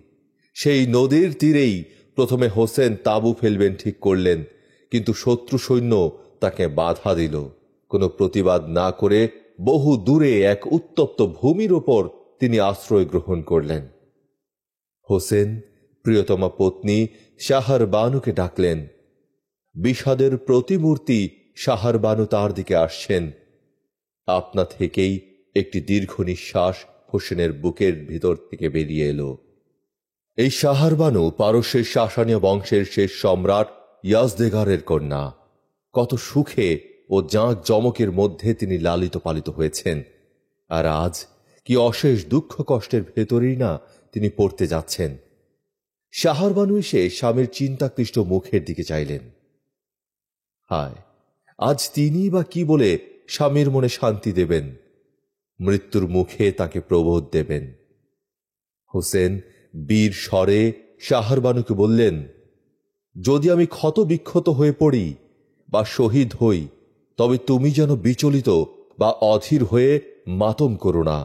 সেই নদীর তীরেই প্রথমে হোসেন তাঁবু ফেলবেন ঠিক করলেন, কিন্তু শত্রু সৈন্য তাকে বাধা দিল। কোনো প্রতিবাদ না করে বহু দূরে এক উত্তপ্ত ভূমির ওপর তিনি আশ্রয় গ্রহণ করলেন। হোসেন প্রিয়তমা পত্নী শাহর বানুকে ডাকলেন। বিষাদের প্রতিমূর্তি শাহর বানু তার দিকে আসছেন। আপনা থেকেই একটি দীর্ঘ নিঃশ্বাস হোসেনের বুকের ভিতর থেকে বেরিয়ে এলো। এই শাহর বানু পারস্যের শাসানীয় বংশের শেষ সম্রাট ইয়াজদেগারের কন্যা। কত সুখে ও জাঁক জমকের মধ্যে তিনি লালিত পালিত হয়েছেন, আর আজ কি অশেষ দুঃখ কষ্টের ভেতরেই না তিনি পড়তে যাচ্ছেন। শাহর বানু এসে স্বামীর চিন্তাক্লিষ্ট মুখের দিকে চাইলেন। হায়, আজ তিনি বা কি বলে স্বামীর মনে শান্তি দেবেন, মৃত্যুর মুখে তাকে প্রবোধ দেবেন। হোসেন বীর স্বরে শাহর বানুকে বললেন, যদি আমি ক্ষত বিক্ষত হয়ে পড়ি বা শহীদ হই, তবে তুমি যেন বিচলিত বা অধীর হয়ে মাতম করো না।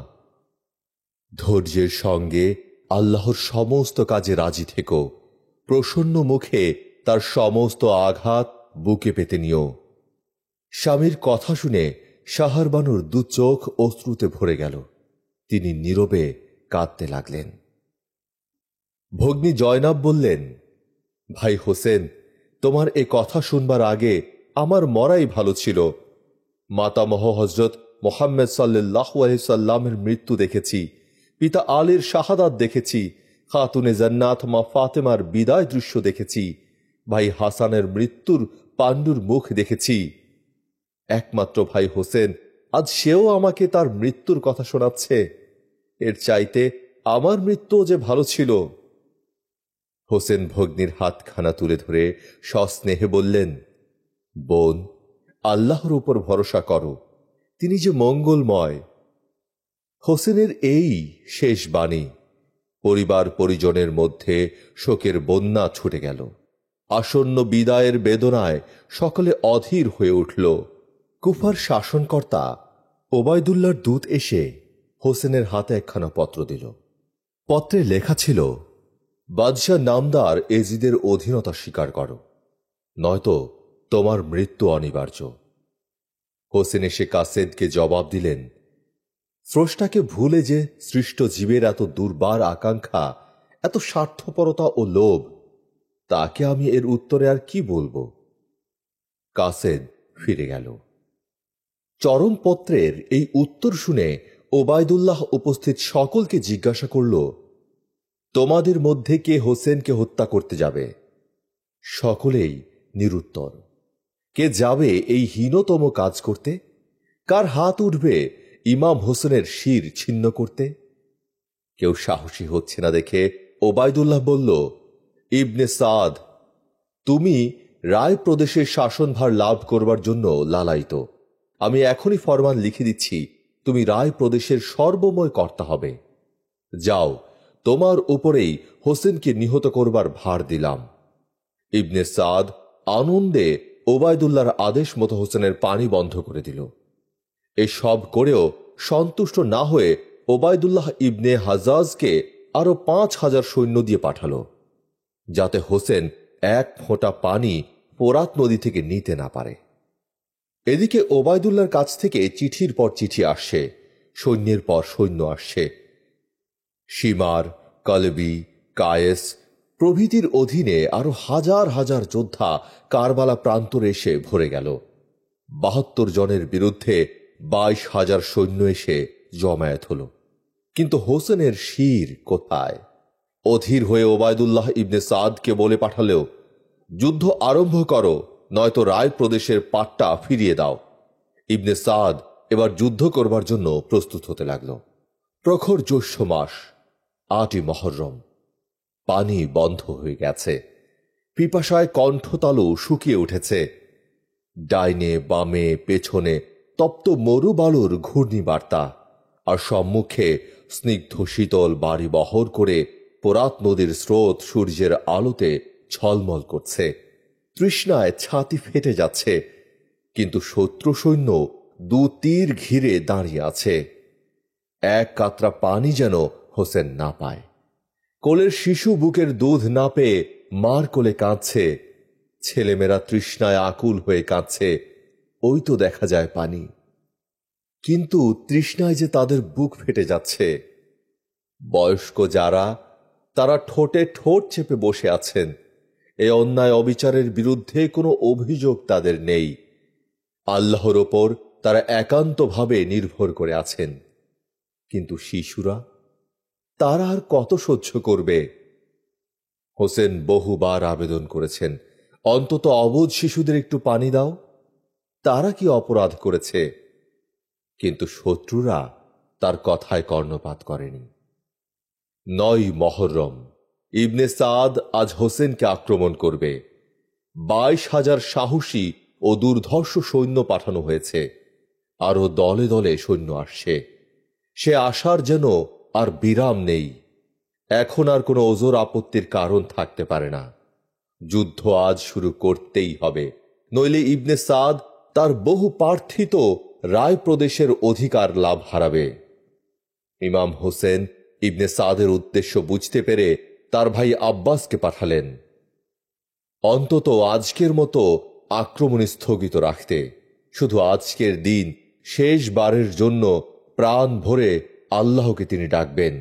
ধৈর্যের সঙ্গে আল্লাহর সমস্ত কাজে রাজি থেকো। প্রসন্ন মুখে তার সমস্ত আঘাত বুকে পেতে নিও। স্বামীর কথা শুনে শাহর বানুর দু চোখ অশ্রুতে ভরে গেল। তিনি নীরবে কাঁদতে লাগলেন। ভগ্নী জয়নাব বললেন, ভাই হোসেন, তোমার এ কথা শুনবার আগে আমার মরাই ভালো ছিল। মাতামহ হজরত মোহাম্মদ সাল্লাল্লাহু আলাইহি সাল্লামের মৃত্যু দেখেছি, পিতা আলীর শাহাদাত দেখেছি, খাতুনে জান্নাত মা ফাতেমার বিদায় দৃশ্য দেখেছি, ভাই হাসানের মৃত্যুর পাণ্ডুর মুখ দেখেছি। একমাত্র ভাই হোসেন, আজ সেও আমাকে তার মৃত্যুর কথা শোনাচ্ছে। এর চাইতে আমার মৃত্যু যে ভালো ছিল। হোসেন ভগ্নীর হাতখানা তুলে ধরে সস্নেহে বললেন, বোন, আল্লাহর উপর ভরসা করো, তিনি যে মঙ্গলময়। হোসেনের এই শেষ বাণী। পরিবার পরিজনের মধ্যে শোকের বন্যা ছুটে গেল। আসন্ন বিদায়ের বেদনায় সকলে অধীর হয়ে উঠল। কুফার শাসনকর্তা ওবায়দুল্লাহর দূত এসে হোসেনের হাতে একখানা পত্র দিল। পত্রে লেখা ছিল, বাদশাহ নামদার এজিদের অধীনতা স্বীকার করো, নয়তো তোমার মৃত্যু অনিবার্য। হোসেন এসে কাসেদকে জবাব দিলেন, স্রষ্টাকে ভুলে যে সৃষ্ট জীবের এত দুর্বার আকাঙ্ক্ষা, এত স্বার্থপরতা ও লোভ, তাকে আমি এর উত্তরে আর কি বলবো। কাসেদ ফিরে গেল। চরমপত্রের এই উত্তর শুনে ওবায়দুল্লাহ উপস্থিত সকলকে জিজ্ঞাসা করল, তোমাদের মধ্যে কে হোসেনকে হত্যা করতে যাবে? সকলেই নিরুত্তর। কে যাবে এই হীনতম কাজ করতে? কার হাত উঠবে ইমাম হোসেনের শির ছিন্ন করতে? কেউ সাহসী হচ্ছে না দেখে ওবায়দুল্লাহ বলল, ইবনে সাদ, তুমি রায় প্রদেশের শাসনভার লাভ করবার জন্য লালায়িত। আমি এখনই ফরমান লিখে দিচ্ছি, তুমি রায় প্রদেশের সর্বময় কর্তা হবে। যাও, তোমার উপরেই হোসেনকে নিহত করবার ভার দিলাম। ইবনে সাদ আনন্দে ওবায়দুল্লাহর আদেশ মতো হোসেনের পানি বন্ধ করে দিল। এসব করেও সন্তুষ্ট না হয়ে ওবায়দুল্লাহ ইবনে হাজাজকে আরো 5,000 সৈন্য দিয়ে পাঠালো, যাতে হোসেন এক ফোঁটা পানি ফোরাত নদী থেকে নিতে না পারে। এদিকে ওবায়দুল্লাহর কাছ থেকে চিঠির পর চিঠি আসছে, সৈন্যের পর সৈন্য আসছে। সীমার, কলবি, কায়েস প্রভৃতির অধীনে আরো হাজার হাজার যোদ্ধা কারবালা প্রান্তরে এসে ভরে গেল। 72 জনের বিরুদ্ধে 22,000 সৈন্য এসে জমায়েত হল। কিন্তু হোসেনের শির কোথায়? অধীর হয়ে ওবায়দুল্লাহ ইবনে সাদকে বলে পাঠালেও, যুদ্ধ আরম্ভ করো, নয়তো রায় প্রদেশের পাট্টা ফিরিয়ে দাও। ইবনে সাদ এবার যুদ্ধ করবার জন্য প্রস্তুত হতে লাগল। প্রখর জ্যৈষ্ঠ মাস, 8ই মহরম। পানি বন্ধ হয়ে গেছে। পিপাসায় কণ্ঠতালু শুকিয়ে উঠেছে। ডাইনে বামে পেছনে তপ্ত মরুবালুর ঘূর্ণিবার্তা, আর সম্মুখে স্নিগ্ধ শীতল বাড়ি বহর করে ফোরাত নদীর স্রোত সূর্যের আলোতে ঝলমল করছে। তৃষ্ণায় ছাতি ফেটে যাচ্ছে, কিন্তু শত্রু সৈন্য 2 তীর ঘিরে দাঁড়িয়ে আছে। এক কাতরা পানি যেন হোসেন না পায়। কোলের শিশু বুকের দুধ না পেয়ে মার কোলে কাঁদছে। ছেলেমেয়েরা তৃষ্ণায় আকুল হয়ে কাঁদছে। ওই তো দেখা যায় পানি, কিন্তু তৃষ্ণায় যে তাদের বুক ফেটে যাচ্ছে। বয়স্ক যারা, তারা ঠোঁটে ঠোঁট চেপে বসে আছেন। এ অন্যায় অবিচারের বিরুদ্ধে কোনো অভিযোগ তাদের নেই। আল্লাহর ওপর তারা একান্তভাবে নির্ভর করে আছেন। কিন্তু শিশুরা, তারা আর কত সহ্য করবে? হোসেন বহুবার আবেদন করেছেন, অন্তত অবুঝ শিশুদের একটু পানি দাও, তারা কি অপরাধ করেছে? কিন্তু শত্রুরা তার কথায় কর্ণপাত করেনি। 9 মহররম ইবনে সাদ আজ হোসেনকে আক্রমণ করবে। 22,000 সাহসী ও দুর্ধর্ষ সৈন্য পাঠানো হয়েছে। আরো দলে দলে সৈন্য আসছে। সে আসার যেন আর বিরাম নেই। এখন আর কোনো ওজোর আপত্তির কারণ থাকতে পারে না। যুদ্ধ আজ শুরু করতেই হবে, নইলে ইবনে সাদ তার বহু প্রার্থিত রায় প্রদেশের অধিকার লাভ হারাবে। ইমাম হোসেন ইবনে সাদের উদ্দেশ্য বুঝতে পেরে তার ভাই আব্বাসকে পাঠালেন, অন্তত আজকের মতো আক্রমণ স্থগিত রাখতে। শুধু আজকের দিন শেষবারের জন্য প্রাণ ভরে আল্লাহকে তিনি ডাকবেন।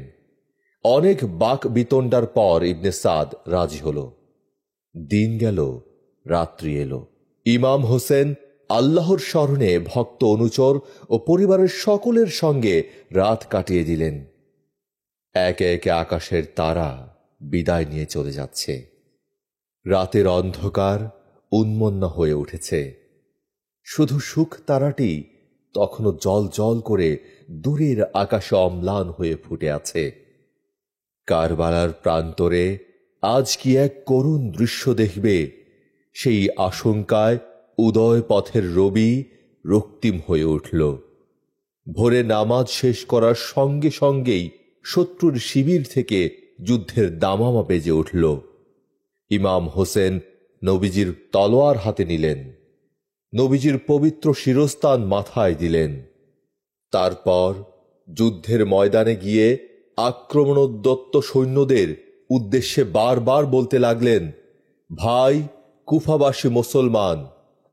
অনেক বাক বিতণ্ডার পর ইবনে সাদ রাজি হল। দিন গেল, রাত্রি এলো। ইমাম হোসেন আল্লাহর স্মরণে ভক্ত অনুচর ও পরিবারের সকলের সঙ্গে রাত কাটিয়ে দিলেন। একে একে আকাশের তারা বিদায় নিয়ে চলে যাচ্ছে। রাতের অন্ধকার উন্মন্ন হয়ে উঠেছে। শুধু সুখ তারাটি তখনও জল জল করে দূরের আকাশে অম্লান হয়ে ফুটে আছে। কারবালার প্রান্তরে আজ কি এক করুণ দৃশ্য দেখবে, সেই আশঙ্কায় উদয় পথের রবি রক্তিম হয়ে উঠল। ভোরে নামাজ শেষ করার সঙ্গে সঙ্গেই শত্রুর শিবির থেকে যুদ্ধের দামামা বেজে উঠল। ইমাম হোসেন নবীজির তলোয়ার হাতে নিলেন, নবীজির পবিত্র শিরস্তান মাথায় দিলেন। তারপর যুদ্ধের ময়দানে গিয়ে আক্রমণোদ্যত সৈন্যদের উদ্দেশ্যে বারবার বলতে লাগলেন, ভাই কুফাবাসী মুসলমান,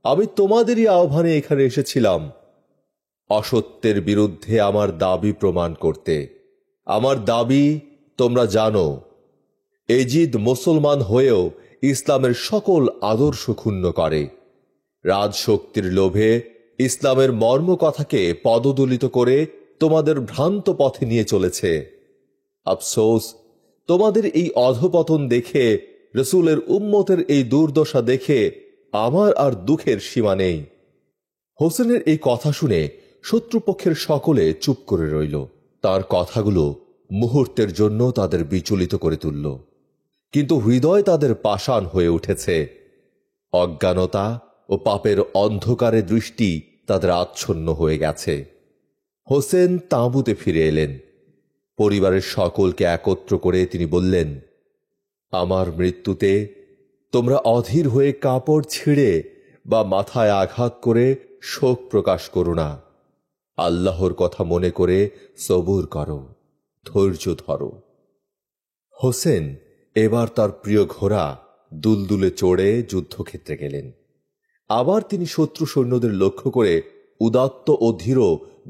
আমি তোমাদেরই আহ্বানে এখানে এসেছিলাম অসত্যের বিরুদ্ধে আমার দাবি প্রমাণ করতে। আমার দাবি তোমরা জানো। এজিদ মুসলমান হয়েও ইসলামের সকল আদর্শ ক্ষুণ্ণ করে। রাজশক্তির লোভে ইসলামের মর্মকথাকে পদদলিত করে তোমাদের ভ্রান্ত পথে নিয়ে চলেছে। আফসোস, তোমাদের এই অধপতন দেখে, রসুলের উম্মতের এই দুর্দশা দেখে আমার আর দুঃখের সীমা নেই। হোসেনের এই কথা শুনে শত্রুপক্ষের সকলে চুপ করে রইল। তার কথাগুলো মুহূর্তের জন্য তাদের বিচলিত করে তুলল, কিন্তু হৃদয় তাদের পাষাণ হয়ে উঠেছে। অজ্ঞানতা ও পাপের অন্ধকারে দৃষ্টি তাদের আচ্ছন্ন হয়ে গেছে। হোসেন তাঁবুতে ফিরে এলেন। পরিবারের সকলকে একত্র করে তিনি বললেন, আমার মৃত্যুতে তোমরা অধীর হয়ে কাপড় ছিঁড়ে বা মাথায় আঘাত করে শোক প্রকাশ করো না। আল্লাহর কথা মনে করে সবুর করো, ধৈর্য ধরো। হোসেন এবার তার প্রিয় ঘোড়া দুলদুলে চড়ে যুদ্ধক্ষেত্রে গেলেন। আবার তিনি শত্রু সৈন্যদের লক্ষ্য করে উদাত্ত ও ধীর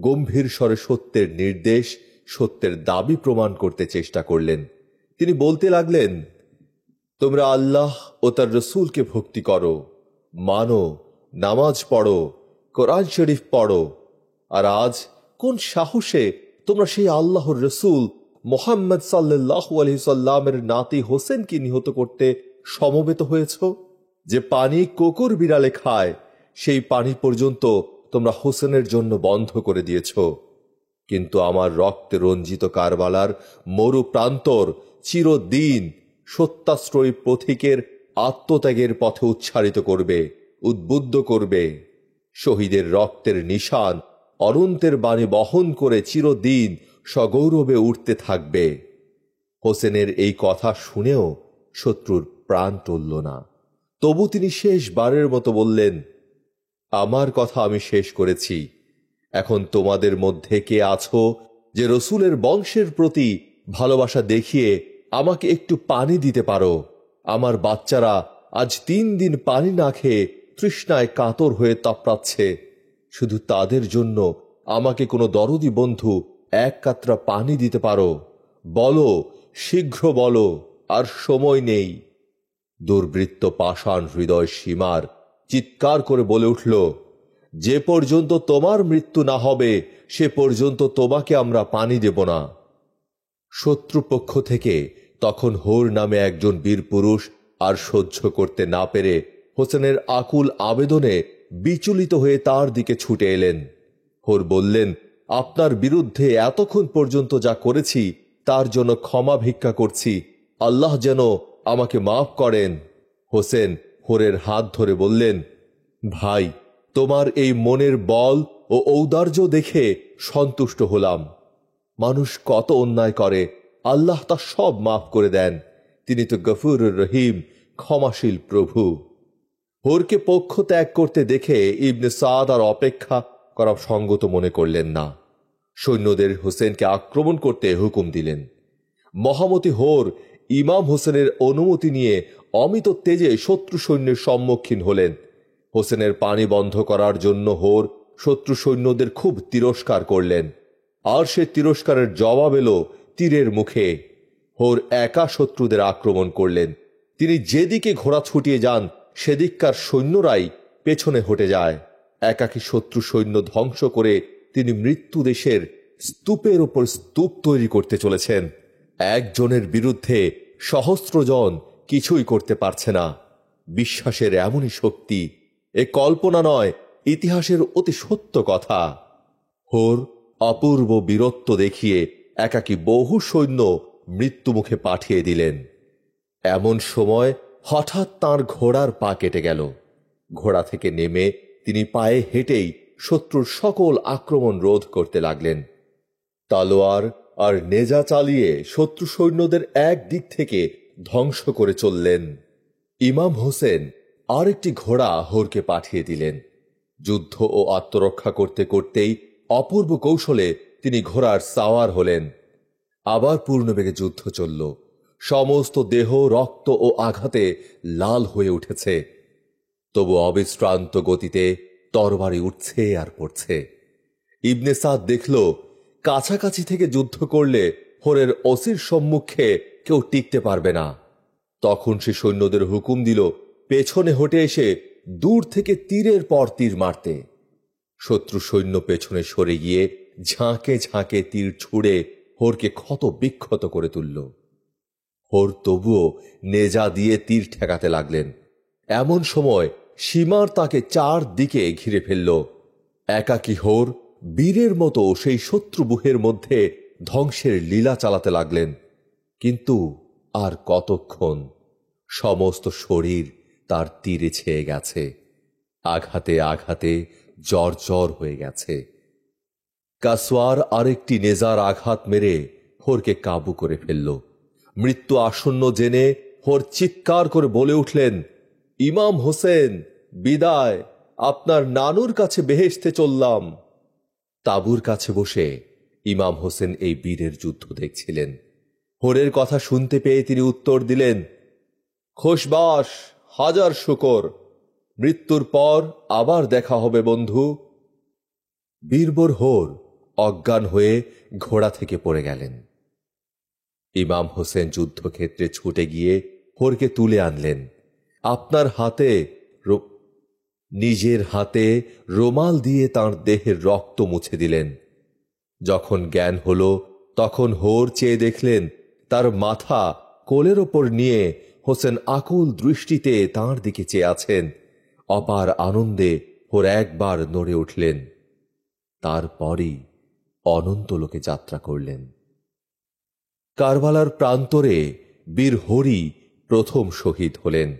গম্ভীর স্বরে সত্যের নির্দেশ, সত্যের দাবি প্রমাণ করতে চেষ্টা করলেন। তিনি বলতে লাগলেন, তোমরা আল্লাহ ও তার রসুলকে ভক্তি করো, মানো, নামাজ পড়ো, কোরআন শরীফ পড়ো। আর আজ কোন সাহসে তোমরা সেই আল্লাহর রসুল মোহাম্মদ সাল্লাল্লাহু আলাইহি সাল্লামের নাতি হোসেনকে নিহত করতে সমবেত হয়েছ? যে পানি কুকুর বিড়ালে খায়, সেই পানি পর্যন্ত তোমরা হোসেনের জন্য বন্ধ করে দিয়েছ। কিন্তু আমার রক্তে রঞ্জিত কারবালার মরু প্রান্তর চিরদিন সত্যাশ্রয়ী পথিকের আত্মত্যাগের পথে উচ্চারিত করবে, উদ্বুদ্ধ করবে। শহীদের রক্তের নিশান অনন্তের বাণী বহন করে চিরদিন সগৌরবে উঠতে থাকবে। হোসেনের এই কথা শুনেও শত্রুর প্রাণ টলল না। তবু তিনি শেষবারের মতো বললেন, আমার কথা আমি শেষ করেছি। এখন তোমাদের মধ্যে কে আছো যে রসুলের বংশের প্রতি ভালোবাসা দেখিয়ে আমাকে একটু পানি দিতে পারো? আমার বাচ্চারা আজ 3 দিন পানি না খেয়ে তৃষ্ণায় কাতর হয়ে তাপড়াচ্ছে। শুধু তাদের জন্য আমাকে কোনো দরদি বন্ধু 1 কাতরা পানি দিতে পারো? বলো, শীঘ্র বলো, আর সময় নেই। দুর্বৃত্ত পাষাণ হৃদয় সীমার চিৎকার করে বলে উঠল, যে পর্যন্ত তোমার মৃত্যু না হবে সে পর্যন্ত তোমাকে আমরা পানি দেব না। শত্রুপক্ষ থেকে তখন হোর নামে একজন বীর পুরুষ আর সহ্য করতে না পেরে হোসেনের আকুল আবেদনে বিচলিত হয়ে তার দিকে ছুটে এলেন। হোর বললেন, আপনার বিরুদ্ধে এতক্ষণ পর্যন্ত যা করেছি তার জন্য ক্ষমা ভিক্ষা করছি, আল্লাহ যেন আমাকে মাফ করেন। হোসেন হোরের হাত ধরে বললেন, ভাই, তোমার এই মনের বল ও ঔদার্য দেখে সন্তুষ্ট হলাম। মানুষ কত অন্যায় করে, আল্লাহ তা সব মাফ করে দেন। তিনি তো গফুর রহিম, ক্ষমাশীল প্রভু। হোরকে পক্ষ ত্যাগ করতে দেখে ইবনে সাদ আর অপেক্ষা করা সঙ্গত মনে করলেন না। সৈন্যদের হোসেনকে আক্রমণ করতে হুকুম দিলেন। মহামতি হোর ইমাম হোসেনের অনুমতি নিয়ে অমিত তেজে শত্রু সৈন্যের সম্মুখীন হলেন। হোসেনের পানি বন্ধ করার জন্য হোর শত্রু সৈন্যদের খুব তিরস্কার করলেন, আর সে তিরস্কারের জবাব এলো তীরের মুখে। হোর একা শত্রুদের আক্রমণ করলেন। তিনি যেদিকে ঘোড়া ছুটিয়ে যান সেদিককার সৈন্যরাই পেছনে হটে যায়। একাকী শত্রু সৈন্য ধ্বংস করে তিনি মৃত্যু দেশের স্তূপের ওপর স্তূপ তৈরি করতে চলেছেন। একজনের বিরুদ্ধে সহস্রজন কিছুই করতে পারছে না। বিশ্বাসের এমনই শক্তি, এ কল্পনা নয়, ইতিহাসের অতি সত্য কথা। হোর অপূর্ব বীরত্ব দেখিয়ে একাকী বহু সৈন্য মৃত্যুমুখে পাঠিয়ে দিলেন। এমন সময় হঠাৎ তাঁর ঘোড়ার পা কেটে গেল। ঘোড়া থেকে নেমে তিনি পায়ে হেঁটেই শত্রুর সকল আক্রমণ রোধ করতে লাগলেন। তালোয়ার আর নেজা চালিয়ে শত্রু সৈন্যদের এক দিক থেকে ধ্বংস করে চললেন। ইমাম হোসেন আরেকটি ঘোড়া হোরকে পাঠিয়ে দিলেন। যুদ্ধ ও আত্মরক্ষা করতে করতেই অপূর্ব কৌশলে তিনি ঘোড়ার সাওয়ার হলেন। আবার পূর্ণবেগে যুদ্ধ চলল। সমস্ত দেহ রক্ত ও আঘাতে লাল হয়ে উঠেছে, তবু অবিশ্রান্ত গতিতে তরবারি উঠছে আর পড়ছে। ইবনে সাদ দেখল, কাছাকাছি থেকে যুদ্ধ করলে হোরের অসির সম্মুখে কেউ টিকতে পারবে না। তখন সে সৈন্যদের হুকুম দিল পেছনে হটে এসে দূর থেকে তীরের পর তীর মারতে। শত্রু সৈন্য পেছনে সরে গিয়ে ঝাঁকে ঝাঁকে তীর ছুঁড়ে হোরকে ক্ষত বিক্ষত করে তুলল। হোর তবুও নেজা দিয়ে তীর ঠেকাতে লাগলেন। এমন সময় সীমার তাকে চার দিকে ঘিরে ফেলল। একাকী হোর বীরের মতো সেই শত্রুবুহের মধ্যে ধ্বংসের লীলা চালাতে লাগলেন। কিন্তু আর কতক্ষণ? সমস্ত শরীর তার তীরে ছেয়ে গেছে, আঘাতে আঘাতে জর্জর হয়ে গেছে। কাসওয়ার আরেকটি নেজার আঘাত মেরে হোরকে কাবু করে ফেলল। মৃত্যু আসন্ন জেনে হোর চিৎকার করে বলে উঠলেন, ইমাম হোসেন, বিদায়, আপনার নানুর কাছে বেহেশতে চললাম। তাঁবুর কাছে বসে ইমাম হোসেন এই বীরের যুদ্ধ দেখছিলেন। হোরের কথা শুনতে পেয়ে তিনি উত্তর দিলেন, খোশবাস, হাজার শুকর, মৃত্যুর পর আবার দেখা হবে বন্ধু। বীরবর হোর অজ্ঞান হয়ে ঘোড়া থেকে পড়ে গেলেন। ইমাম হোসেন যুদ্ধক্ষেত্রে ছুটে গিয়ে হোরকে তুলে আনলেন। আপনার হাতে নিজের হাতে রোমাল দিয়ে তাঁর দেহের রক্ত মুছে দিলেন। যখন জ্ঞান হল তখন হোর চেয়ে দেখলেন তার মাথা কোলের ওপর নিয়ে হোসেন আকুল দৃষ্টিতে তাঁর দিকে চেয়ে আছেন। অপার আনন্দে হোর একবার নড়ে উঠলেন, তারপরই অনন্ত লোকে যাত্রা করলেন। কারবালার প্রান্তরে বীর হরি প্রথম শহীদ হলেন।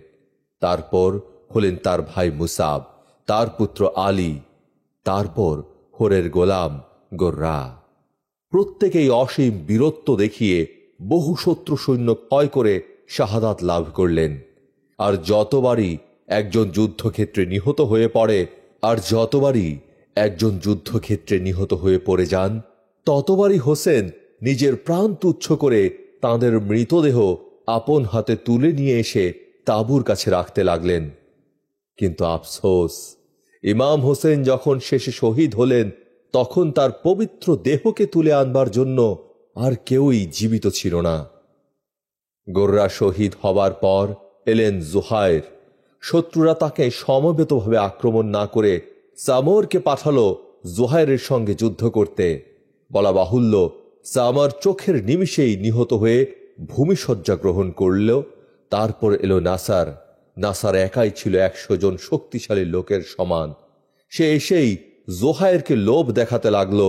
তারপর হলেন তার ভাই মুসাব, তার পুত্র আলী, তারপর হোরের গোলাম গোর্রা। প্রত্যেকেই অসীম বীরত্ব দেখিয়ে বহু শত্রু সৈন্য ক্ষয় করে শাহাদাত লাভ করলেন। আর যতবারই একজন যুদ্ধক্ষেত্রে নিহত হয়ে পড়ে যান, ততবারই হোসেন নিজের প্রাণ তুচ্ছ করে তাঁদের মৃতদেহ আপন হাতে তুলে নিয়ে এসে তাঁবুর কাছে রাখতে লাগলেন। কিন্তু আফসোস, ইমাম হোসেন যখন শেষে শহীদ হলেন তখন তার পবিত্র দেহকে তুলে আনবার জন্য আর কেউই জীবিত ছিল না। গোররা শহীদ হবার পর এলেন জুহায়ের। শত্রুরা তাকে সমবেতভাবে আক্রমণ না করে সামরকে পাঠালো জুহায়েরের সঙ্গে যুদ্ধ করতে। বলা বাহুল্য, সামর চোখের নিমিষেই নিহত হয়ে ভূমিশয্যা গ্রহণ করল। তারপর এলো নাসার। নাসার একাই ছিল 100 জন শক্তিশালী লোকের সমান। সে এসেই জুহায়েরকে লোভ দেখাতে লাগলো,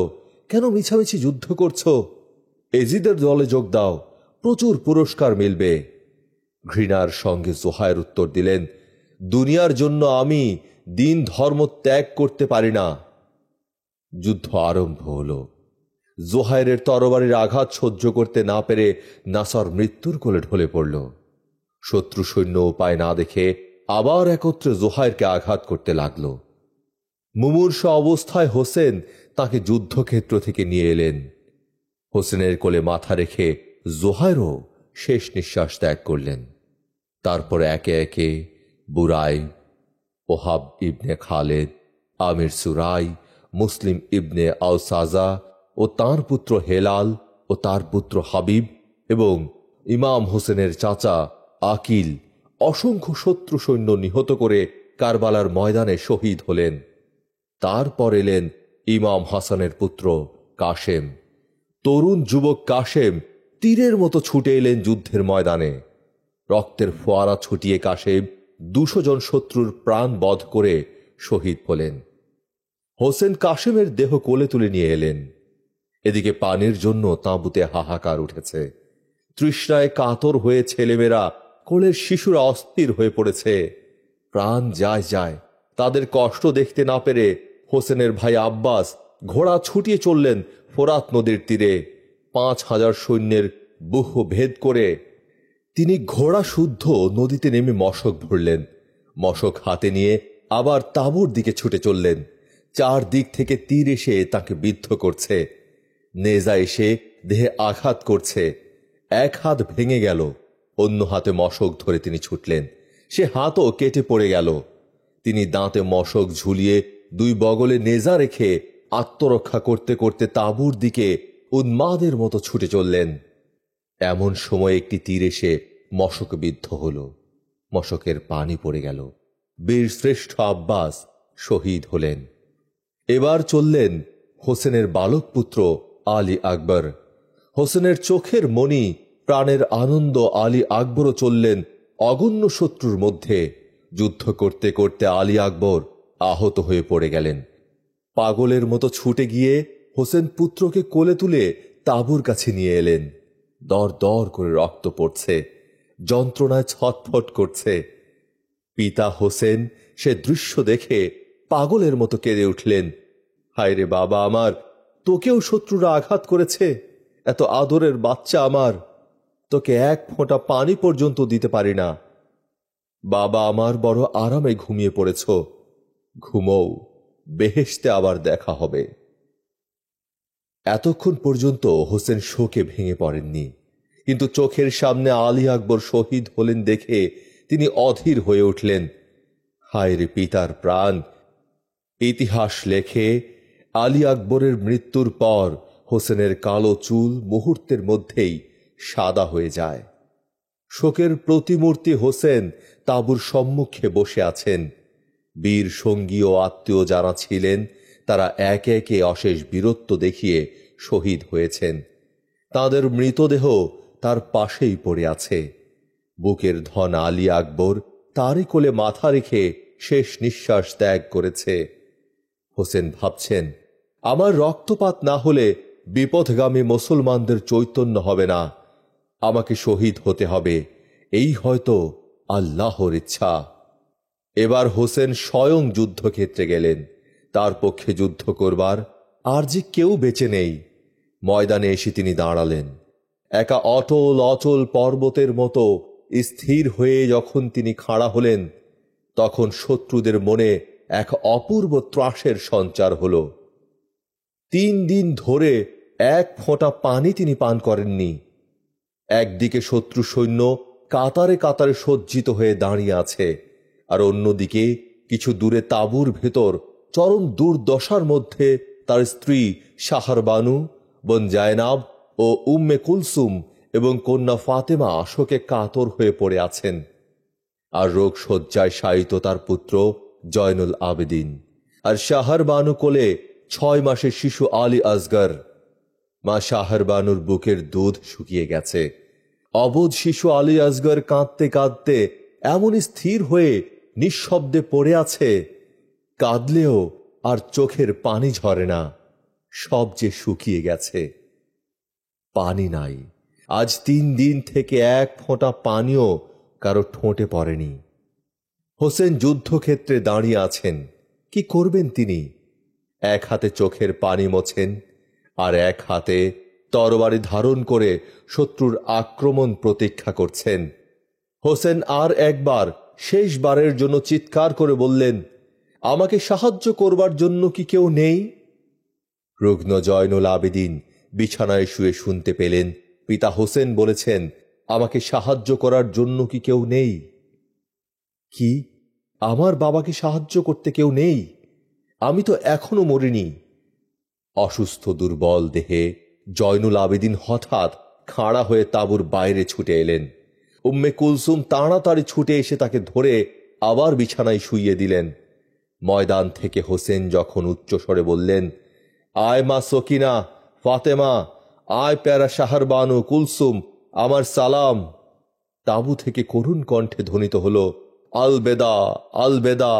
কেন মিছামিছি যুদ্ধ করছো? এজিদের দলে যোগ দাও, প্রচুর পুরস্কার মিলবে। ঘৃণার সঙ্গে জুহায়ের উত্তর দিলেন, দুনিয়ার জন্য আমি দিন ধর্ম ত্যাগ করতে পারি না। যুদ্ধ আরম্ভ হল। জুহায়েরের তরবারির আঘাত সহ্য করতে না পেরে নাসার মৃত্যুর কোলে ঢলে পড়ল। শত্রু সৈন্য উপায় না দেখে আবার একত্রে জুহায়েরকে আঘাত করতে লাগল। মুমূর্ষ অবস্থায় হোসেন তাকে যুদ্ধক্ষেত্র থেকে নিয়ে এলেন। হোসেনের কোলে মাথা রেখে জুহায়েরও শেষ নিঃশ্বাস ত্যাগ করলেন। তারপর একে একে বুরাই, ওহাব ইবনে খালেদ, আমির সুরাই, মুসলিম ইবনে আওসাজা ও তাঁর পুত্র হেলাল ও তার পুত্র হাবিব এবং ইমাম হোসেনের চাচা আকিল অসংখ্য শত্রু সৈন্য নিহত করে কারবালার ময়দানে শহীদ হলেন। তারপর এলেন ইমাম হাসানের পুত্র কাশেম। তরুণ যুবক কাশেম তীরের মতো ছুটে এলেন যুদ্ধের ময়দানে। রক্তের ফোয়ারা ছুটিয়ে কাশেম 200 জন শত্রুর প্রাণ বধ করে শহীদ হলেন। হোসেন কাশেমের দেহ কোলে তুলে নিয়ে এলেন। এদিকে পানির জন্য তাঁবুতে হাহাকার উঠেছে। তৃষ্ণায় কাতর হয়ে ছেলেমেয়েরা, কোলের শিশুরা অস্থির হয়ে পড়েছে। প্রাণ যায় যায়। তাদের কষ্ট দেখতে না পেরে হোসেনের ভাই আব্বাস ঘোড়া ছুটিয়ে চললেন ফোরাত নদীর তীরে। 5000 সৈন্যের বুহ ভেদ করে তিনি ঘোড়া শুদ্ধ নদীতে নেমে মশক ভরলেন। মশক হাতে নিয়ে আবার তাঁবুর দিকে ছুটে চললেন। চারদিক থেকে তীর এসে তাকে বিদ্ধ করছে। নেজা এসে দেহে আঘাত করছে। এক হাত ভেঙে গেল, অন্য হাতে মশক ধরে তিনি ছুটলেন। সে হাতও কেটে পড়ে গেল। তিনি দাঁতে মশক ঝুলিয়ে 2 বগলে নেজা রেখে আত্মরক্ষা করতে করতে তাঁবুর দিকে উন্মাদের মতো ছুটে চললেন। এমন সময় একটি তীর এসে মশক বিদ্ধ হল। মশকের পানি পড়ে গেল। বীর শ্রেষ্ঠ আব্বাস শহীদ হলেন। এবার চললেন হোসেনের বালক পুত্র আলী আকবর। হোসেনের চোখের মণি, প্রাণের আনন্দ আলী আকবরও চললেন অগণ্য শত্রুর মধ্যে। যুদ্ধ করতে করতে আলী আকবর আহত হয়ে পড়ে গেলেন। পাগলের মতো ছুটে গিয়ে হোসেন পুত্রকে কোলে তুলে তাঁবুর কাছে নিয়ে এলেন। দর দর করে রক্ত পড়ছে, যন্ত্রণায় ছটফট করছে। পিতা হোসেন সে দৃশ্য দেখে পাগলের মতো কেঁদে উঠলেন, হায় রে বাবা আমার, তোকেও শত্রুরা আঘাত করেছে। এত আদরের বাচ্চা আমার, তোকে এক ফোঁটা পানি পর্যন্ত দিতে পারি না। বাবা আমার, বড় আরামে ঘুমিয়ে পড়েছ। ঘুমোও, বেহেশতে আবার দেখা হবে। এতক্ষণ পর্যন্ত হোসেন শোকে ভেঙে পড়েননি, কিন্তু চোখের সামনে আলী আকবর শহীদ হলেন দেখে তিনি অধীর হয়ে উঠলেন। হায় রে পিতার প্রাণ! ইতিহাস লেখে আলী আকবরের মৃত্যুর পর হোসেনের কালো চুল মুহূর্তের মধ্যেই সাদা হয়ে যায়। শোকের প্রতিমূর্তি হোসেন তাঁবুর সম্মুখে বসে আছেন। বীর সঙ্গী ও আত্মীয় যারা ছিলেন তারা একে একে অশেষ বীরত্ব দেখিয়ে শহীদ হয়েছেন। তাদের মৃতদেহ তার পাশেই পড়ে আছে। বুকের ধন আলী আকবর তারই কোলে মাথা রেখে শেষ নিঃশ্বাস ত্যাগ করেছে। হোসেন ভাবছেন, আমার রক্তপাত না হলে বিপথগামী মুসলমানদের চৈতন্য হবে না। আমাকে শহীদ হতে হবে, এই হয়তো আল্লাহর ইচ্ছা। এবার হোসেন স্বয়ং যুদ্ধক্ষেত্রে গেলেন। তার পক্ষে যুদ্ধ করবার আর যে কেউ বেঁচে নেই। ময়দানে এসে তিনি দাঁড়ালেন। একা অটল অচল পর্বতের মতো স্থির হয়ে যখন তিনি খাড়া হলেন, তখন শত্রুদের মনে এক অপূর্ব ত্রাসের সঞ্চার হল। 3 দিন ধরে এক ফোঁটা পানি তিনি পান করেননি। একদিকে শত্রু সৈন্য কাতারে কাতারে সজ্জিত হয়ে দাঁড়িয়ে আছে, আর অন্যদিকে কিছু দূরে তাঁবুর ভেতর চরম দুর্দশার মধ্যে তার স্ত্রী শাহরবানু, বোন জায়নাব ও উম্মে কুলসুম এবং কন্যা ফাতেমা শোকে কাতর হয়ে পড়ে আছেন। আর রোগ শয্যায় শায়িত তার পুত্র জয়নুল আবেদিন, আর শাহর বানু কোলে 6 মাসের শিশু আলী আসগর। মা শাহর বানুর বুকের দুধ শুকিয়ে গেছে। অবোধ শিশু আলী আসগর কাঁদতে কাঁদতে এমন স্থির হয়ে নিঃশব্দে পড়ে আছে, কাঁদলেও আর চোখের পানি ঝরে না, সব যে শুকিয়ে গেছে। পানি নাই, আজ 3 দিন থেকে এক ফোঁটা পানিও কারো ঠোঁটে পড়েনি। হোসেন যুদ্ধক্ষেত্রে দাঁড়িয়ে আছেন, কি করবেন তিনি? এক হাতে চোখের পানি মোছেন, আর এক হাতে তরবারি ধারণ করে শত্রুর আক্রমণ প্রতীক্ষা করছেন। হোসেন আর একবার শেষবারের জন্য চিৎকার করে বললেন, আমাকে সাহায্য করবার জন্য কি কেউ নেই? রুগ্ন জয়নুল আবেদিন বিছানায় শুয়ে শুনতে পেলেন পিতা হোসেন বলেছেন, আমাকে সাহায্য করার জন্য কি কেউ নেই? কি, আমার বাবাকে সাহায্য করতে কেউ নেই? আমি তো এখনো মরিনি। অসুস্থ দুর্বল দেহে জয়নুল আবেদিন হঠাৎ খাড়া হয়ে তাঁবুর বাইরে ছুটে এলেন। উম্মে কুলসুম তাড়াতাড়ি ছুটে এসে তাকে ধরে আবার বিছানায় শুইয়ে দিলেন। ময়দান থেকে হোসেন যখন উচ্চস্বরে বললেন, আয় মা সকিনা, ফাতেমা, আয় প্যারা শাহর বানু, কুলসুম, আমার সালাম, তাঁবু থেকে করুণ কণ্ঠে ধ্বনিত হল, আল বেদা, আল বেদা,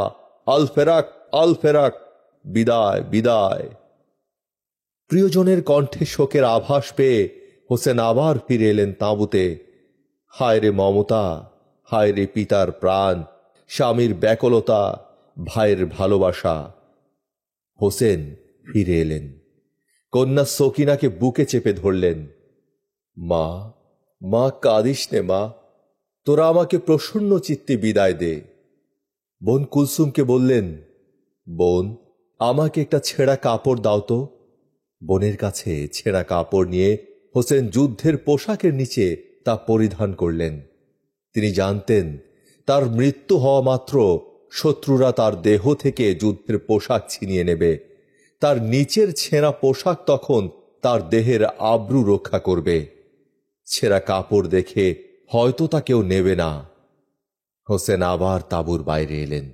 আল ফেরাক, আল ফেরাক, বিদায়, বিদায়। প্রিয়জনের কণ্ঠে শোকের আভাস পেয়ে হোসেন আবার ফিরে এলেন তাঁবুতে। হায় রে মমতা, হায় রে পিতার প্রাণ, স্বামীর ব্যাকুলতা, ভাইয়ের ভালোবাসা। হোসেন ফিরে এলেন, কন্যা সকিনাকে বুকে চেপে ধরলেন। মা, মা কাঁদিস নে মা, তোরা আমাকে প্রসন্ন চিত্তে বিদায় দে। বোন কুলসুমকে বললেন, বোন, আমাকে একটা ছেঁড়া কাপড় দাও তো। বোনের কাছে ছেঁড়া কাপড় নিয়ে হোসেন যুদ্ধের পোশাকের নিচে তা পরিধান করলেন। তিনি জানতেন তার মৃত্যু হওয়া মাত্র শত্রুরা তার দেহ থেকে যুদ্ধের পোশাক ছিনিয়ে নেবে। তার নিচের ছেঁড়া পোশাক তখন তার দেহের আব্রু রক্ষা করবে। ছেঁড়া কাপড় দেখে হয়তো তা কেউ নেবে না। হোসেন আবার তাঁবুর বাইরে এলেন।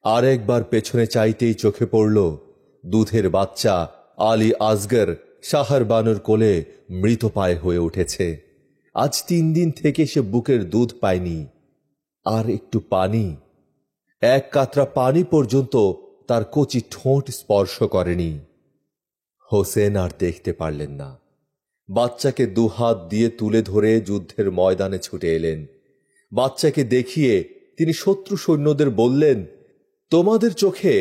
আর একবার পেছনে চাইতেই চোখে পড়ল দুধের বাচ্চা আলী আসগর শাহর বানুর কোলে মৃতপায় হয়ে উঠেছে। আজ 3 দিন থেকে সে বুকের দুধ পায়নি। আর একটু পানি, এক কাতরা পানি পর্যন্ত তার কচি ঠোঁট স্পর্শ করেনি। হোসেন আর দেখতে পারলেন না। বাচ্চাকে 2 হাত দিয়ে তুলে ধরে যুদ্ধের ময়দানে ছুটে এলেন। বাচ্চাকে দেখিয়ে তিনি শত্রু সৈন্যদের বললেন, তোমাদের চোখে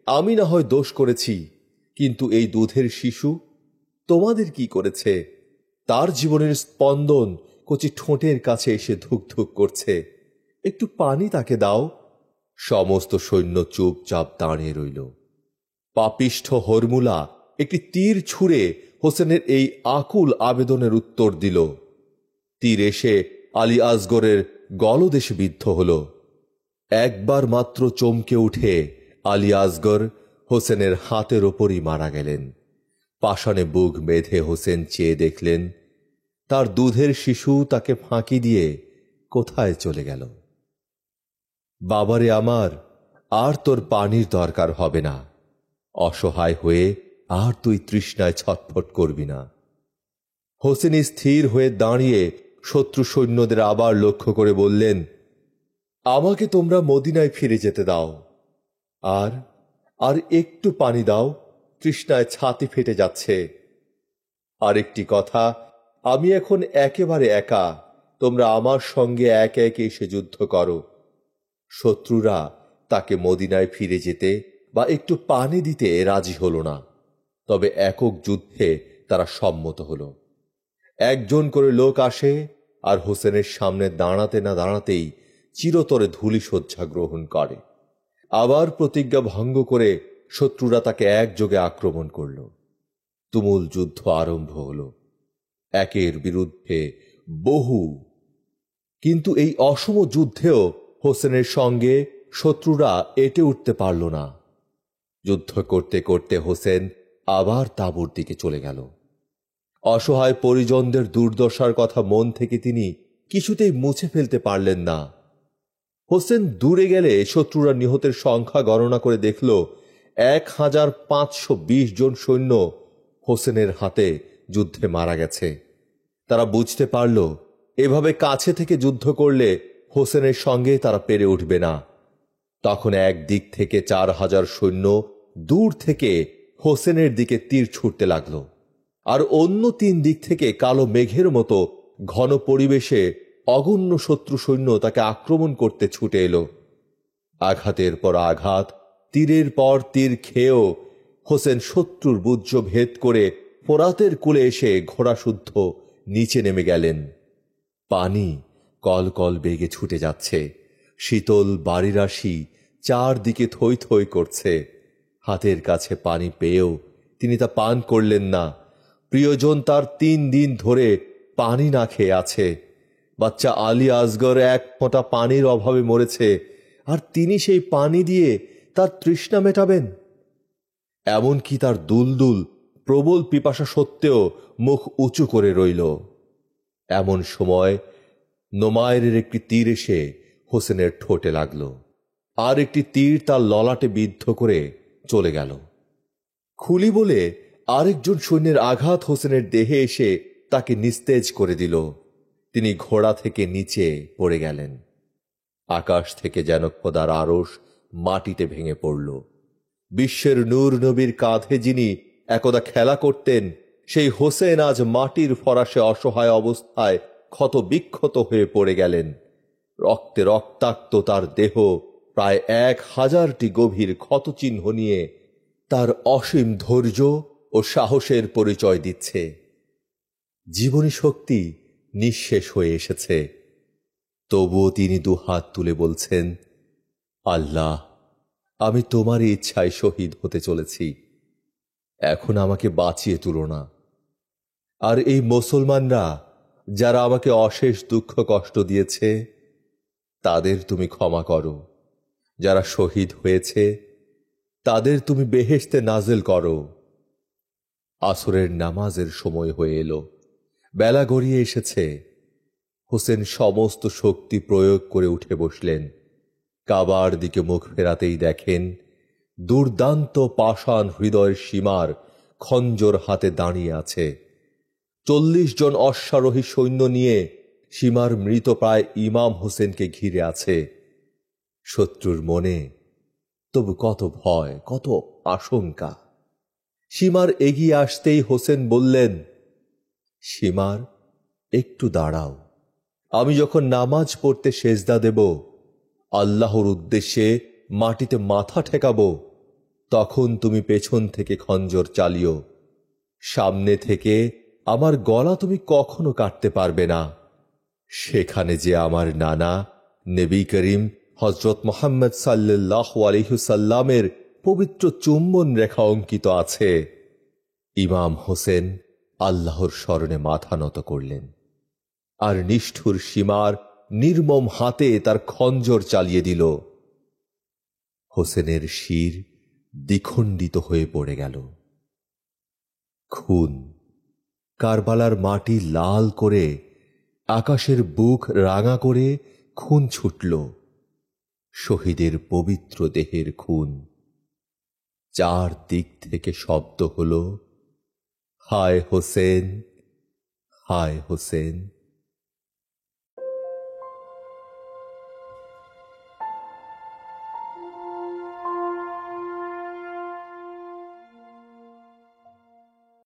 আমি না হয় দোষ করেছি, কিন্তু এই দুধের শিশু তোমাদের কি করেছে? তার জীবনের স্পন্দন কচি ঠোঁটের কাছে এসে ধুকধুক করছে, একটু পানি তাকে দাও। সমস্ত সৈন্য চুপচাপ দাঁড়িয়ে রইল। পাপিষ্ঠ হরমুলা একটি তীর ছুঁড়ে হোসেনের এই আকুল আবেদনের উত্তর দিল। তীর এসে আলী আসগরের গলদেশে বিদ্ধ হল। একবার মাত্র চমকে উঠে আলী আসগর হোসেনের হাতের ওপরই মারা গেলেন। পাষাণে বুক বেঁধে হোসেন চেয়ে দেখলেন তার দুধের শিশু তাকে ফাঁকি দিয়ে কোথায় চলে গেল। বাবারে আমার, আর তোর পানির দরকার হবে না। অসহায় হয়ে আর তুই তৃষ্ণায় ছটফট করবি না। হোসেন স্থির হয়ে দাঁড়িয়ে শত্রু সৈন্যদের আবার লক্ষ্য করে বললেন, আমাকে তোমরা মদিনায় ফিরে যেতে দাও। আর আর একটু পানি দাও, তৃষ্ণায় ছাতি ফেটে যাচ্ছে। আরেকটি কথা, আমি এখন একেবারে একা, তোমরা আমার সঙ্গে একে একে এসে যুদ্ধ করো। শত্রুরা তাকে মদিনায় ফিরে যেতে বা একটু পানি দিতে রাজি হল না, তবে একক যুদ্ধে তারা সম্মত হল। একজন করে লোক আসে আর হোসেনের সামনে দাঁড়াতে না দাঁড়াতেই চিরতরে ধূলিশয্যা গ্রহণ করে। আবার প্রতিজ্ঞা ভঙ্গ করে শত্রুরা তাকে একযোগে আক্রমণ করল। তুমুল যুদ্ধ আরম্ভ হল, একের বিরুদ্ধে বহু। কিন্তু এই অসম যুদ্ধেও হোসেনের সঙ্গে শত্রুরা এঁটে উঠতে পারল না। যুদ্ধ করতে করতে হোসেন আবার তাঁবুর দিকে চলে গেল। অসহায় পরিজনদের দুর্দশার কথা মন থেকে তিনি কিছুতেই মুছে ফেলতে পারলেন না। হোসেন দূরে গেলে শত্রুরা নিহতের সংখ্যা গণনা করে দেখল 1520 জন সৈন্য হোসেনের হাতে যুদ্ধে মারা গেছে। তারা বুঝতে পারল এভাবে কাছে থেকে যুদ্ধ করলে হোসেনের সঙ্গে তারা পেরে উঠবে না। তখন এক দিক থেকে 4000 সৈন্য দূর থেকে হোসেনের দিকে তীর ছুটতে লাগলো, আর অন্য 3 দিক থেকে কালো মেঘের মতো ঘন পরিবেশে অগণ্য শত্রু সৈন্য তাকে আক্রমণ করতে ছুটে এলো। আঘাতের পর আঘাত, তীরের পর তীর খেয়েও হোসেন শত্রুর বুর্জ ভেদ করে ফোরাতের কূলে এসে ঘোড়াসুদ্ধ নিচে নেমে গেলেন। পানি কল কল বেগে ছুটে যাচ্ছে, শীতল বাড়িরাশি চারদিকে থই থই করছে। হাতের কাছে পানি পেয়েও তিনি তা পান করলেন না। প্রিয়জন তার 3 দিন ধরে পানি না খেয়ে আছে। বাচ্চা আলী আসগর 1 ফোঁটা পানির অভাবে মরেছে, আর তিনি সেই পানি দিয়ে তার তৃষ্ণা মেটাবেন? এমনকি তার দুলদুল প্রবল পিপাসা সত্ত্বেও মুখ উঁচু করে রইল। এমন সময় নোমায়ের একটি তীর এসে হোসেনের ঠোঁটে লাগল, আর একটি তীর তার ললাটে বিদ্ধ করে চলে গেল। খুলি বলে আরেকজন সৈন্যের আঘাত হোসেনের দেহে এসে তাকে নিস্তেজ করে দিল। তিনি ঘোড়া থেকে নিচে পড়ে গেলেন। আকাশ থেকে যেন খোদার আরশ মাটিতে ভেঙে পড়ল। বিশ্বের নূর নবীর কাঁধে যিনি একদা খেলা করতেন, সেই হোসেন আজ মাটির ফরাসে অসহায় অবস্থায় ক্ষত বিক্ষত হয়ে পড়ে গেলেন। রক্তে রক্তাক্ত তার দেহ প্রায় 1000টি গভীর ক্ষতচিহ্ন নিয়ে তার অসীম ধৈর্য ও সাহসের পরিচয় দিচ্ছে। জীবনী শক্তি নিঃশেষ হয়ে এসেছে, তবুও তিনি 2 হাত তুলে বলছেন, আল্লাহ, আমি তোমার ইচ্ছায় শহীদ হতে চলেছি, এখন আমাকে বাঁচিয়ে তুলো না। আর এই মুসলমানরা যারা আমাকে অশেষ দুঃখ কষ্ট দিয়েছে, তাদের তুমি ক্ষমা করো। যারা শহীদ হয়েছে তাদের তুমি বেহেশতে নাজেল করো। আসরের নামাজের সময় হয়ে এলো, বেলা গড়িয়ে এসেছে। হোসেন সমস্ত শক্তি প্রয়োগ করে উঠে বসলেন। কাবার দিকে মুখ ফেরাতেই দেখেন দুর্দান্ত পাষাণ হৃদয়ের সীমার খঞ্জর হাতে দাঁড়িয়ে আছে। 40 জন অশ্বারোহী সৈন্য নিয়ে সীমার মৃতপ্রায় ইমাম হোসেনকে ঘিরে আছে। শত্রুর মনে তবু কত ভয়, কত আশঙ্কা। সীমার এগিয়ে আসতেই হোসেন বললেন, সীমার, একটু দাঁড়াও। আমি যখন নামাজ পড়তে সেজদা দেব, আল্লাহর উদ্দেশ্যে মাটিতে মাথা ঠেকাবো, তখন তুমি পেছন থেকে খঞ্জর চালিও। সামনে থেকে আমার গলা তুমি কখনো কাটতে পারবে না। সেখানে যে আমার নানা নবী করিম হযরত মুহাম্মদ সাল্লাল্লাহু আলাইহি সাল্লামের পবিত্র চুম্বন রেখা অঙ্কিত আছে। ইমাম হোসেন আল্লাহর স্মরণে মাথা নত করলেন, আর নিষ্ঠুর সীমার নির্মম হাতে তার খঞ্জর চালিয়ে দিল। হোসেনের শির দ্বিখণ্ডিত হয়ে পড়ে গেল। খুন, কারবালার মাটি লাল করে, আকাশের বুক রাঙা করে খুন ছুটল। শহীদের পবিত্র দেহের খুন। 4 দিক থেকে শব্দ হল, হায় হোসেন, হায় হোসেন।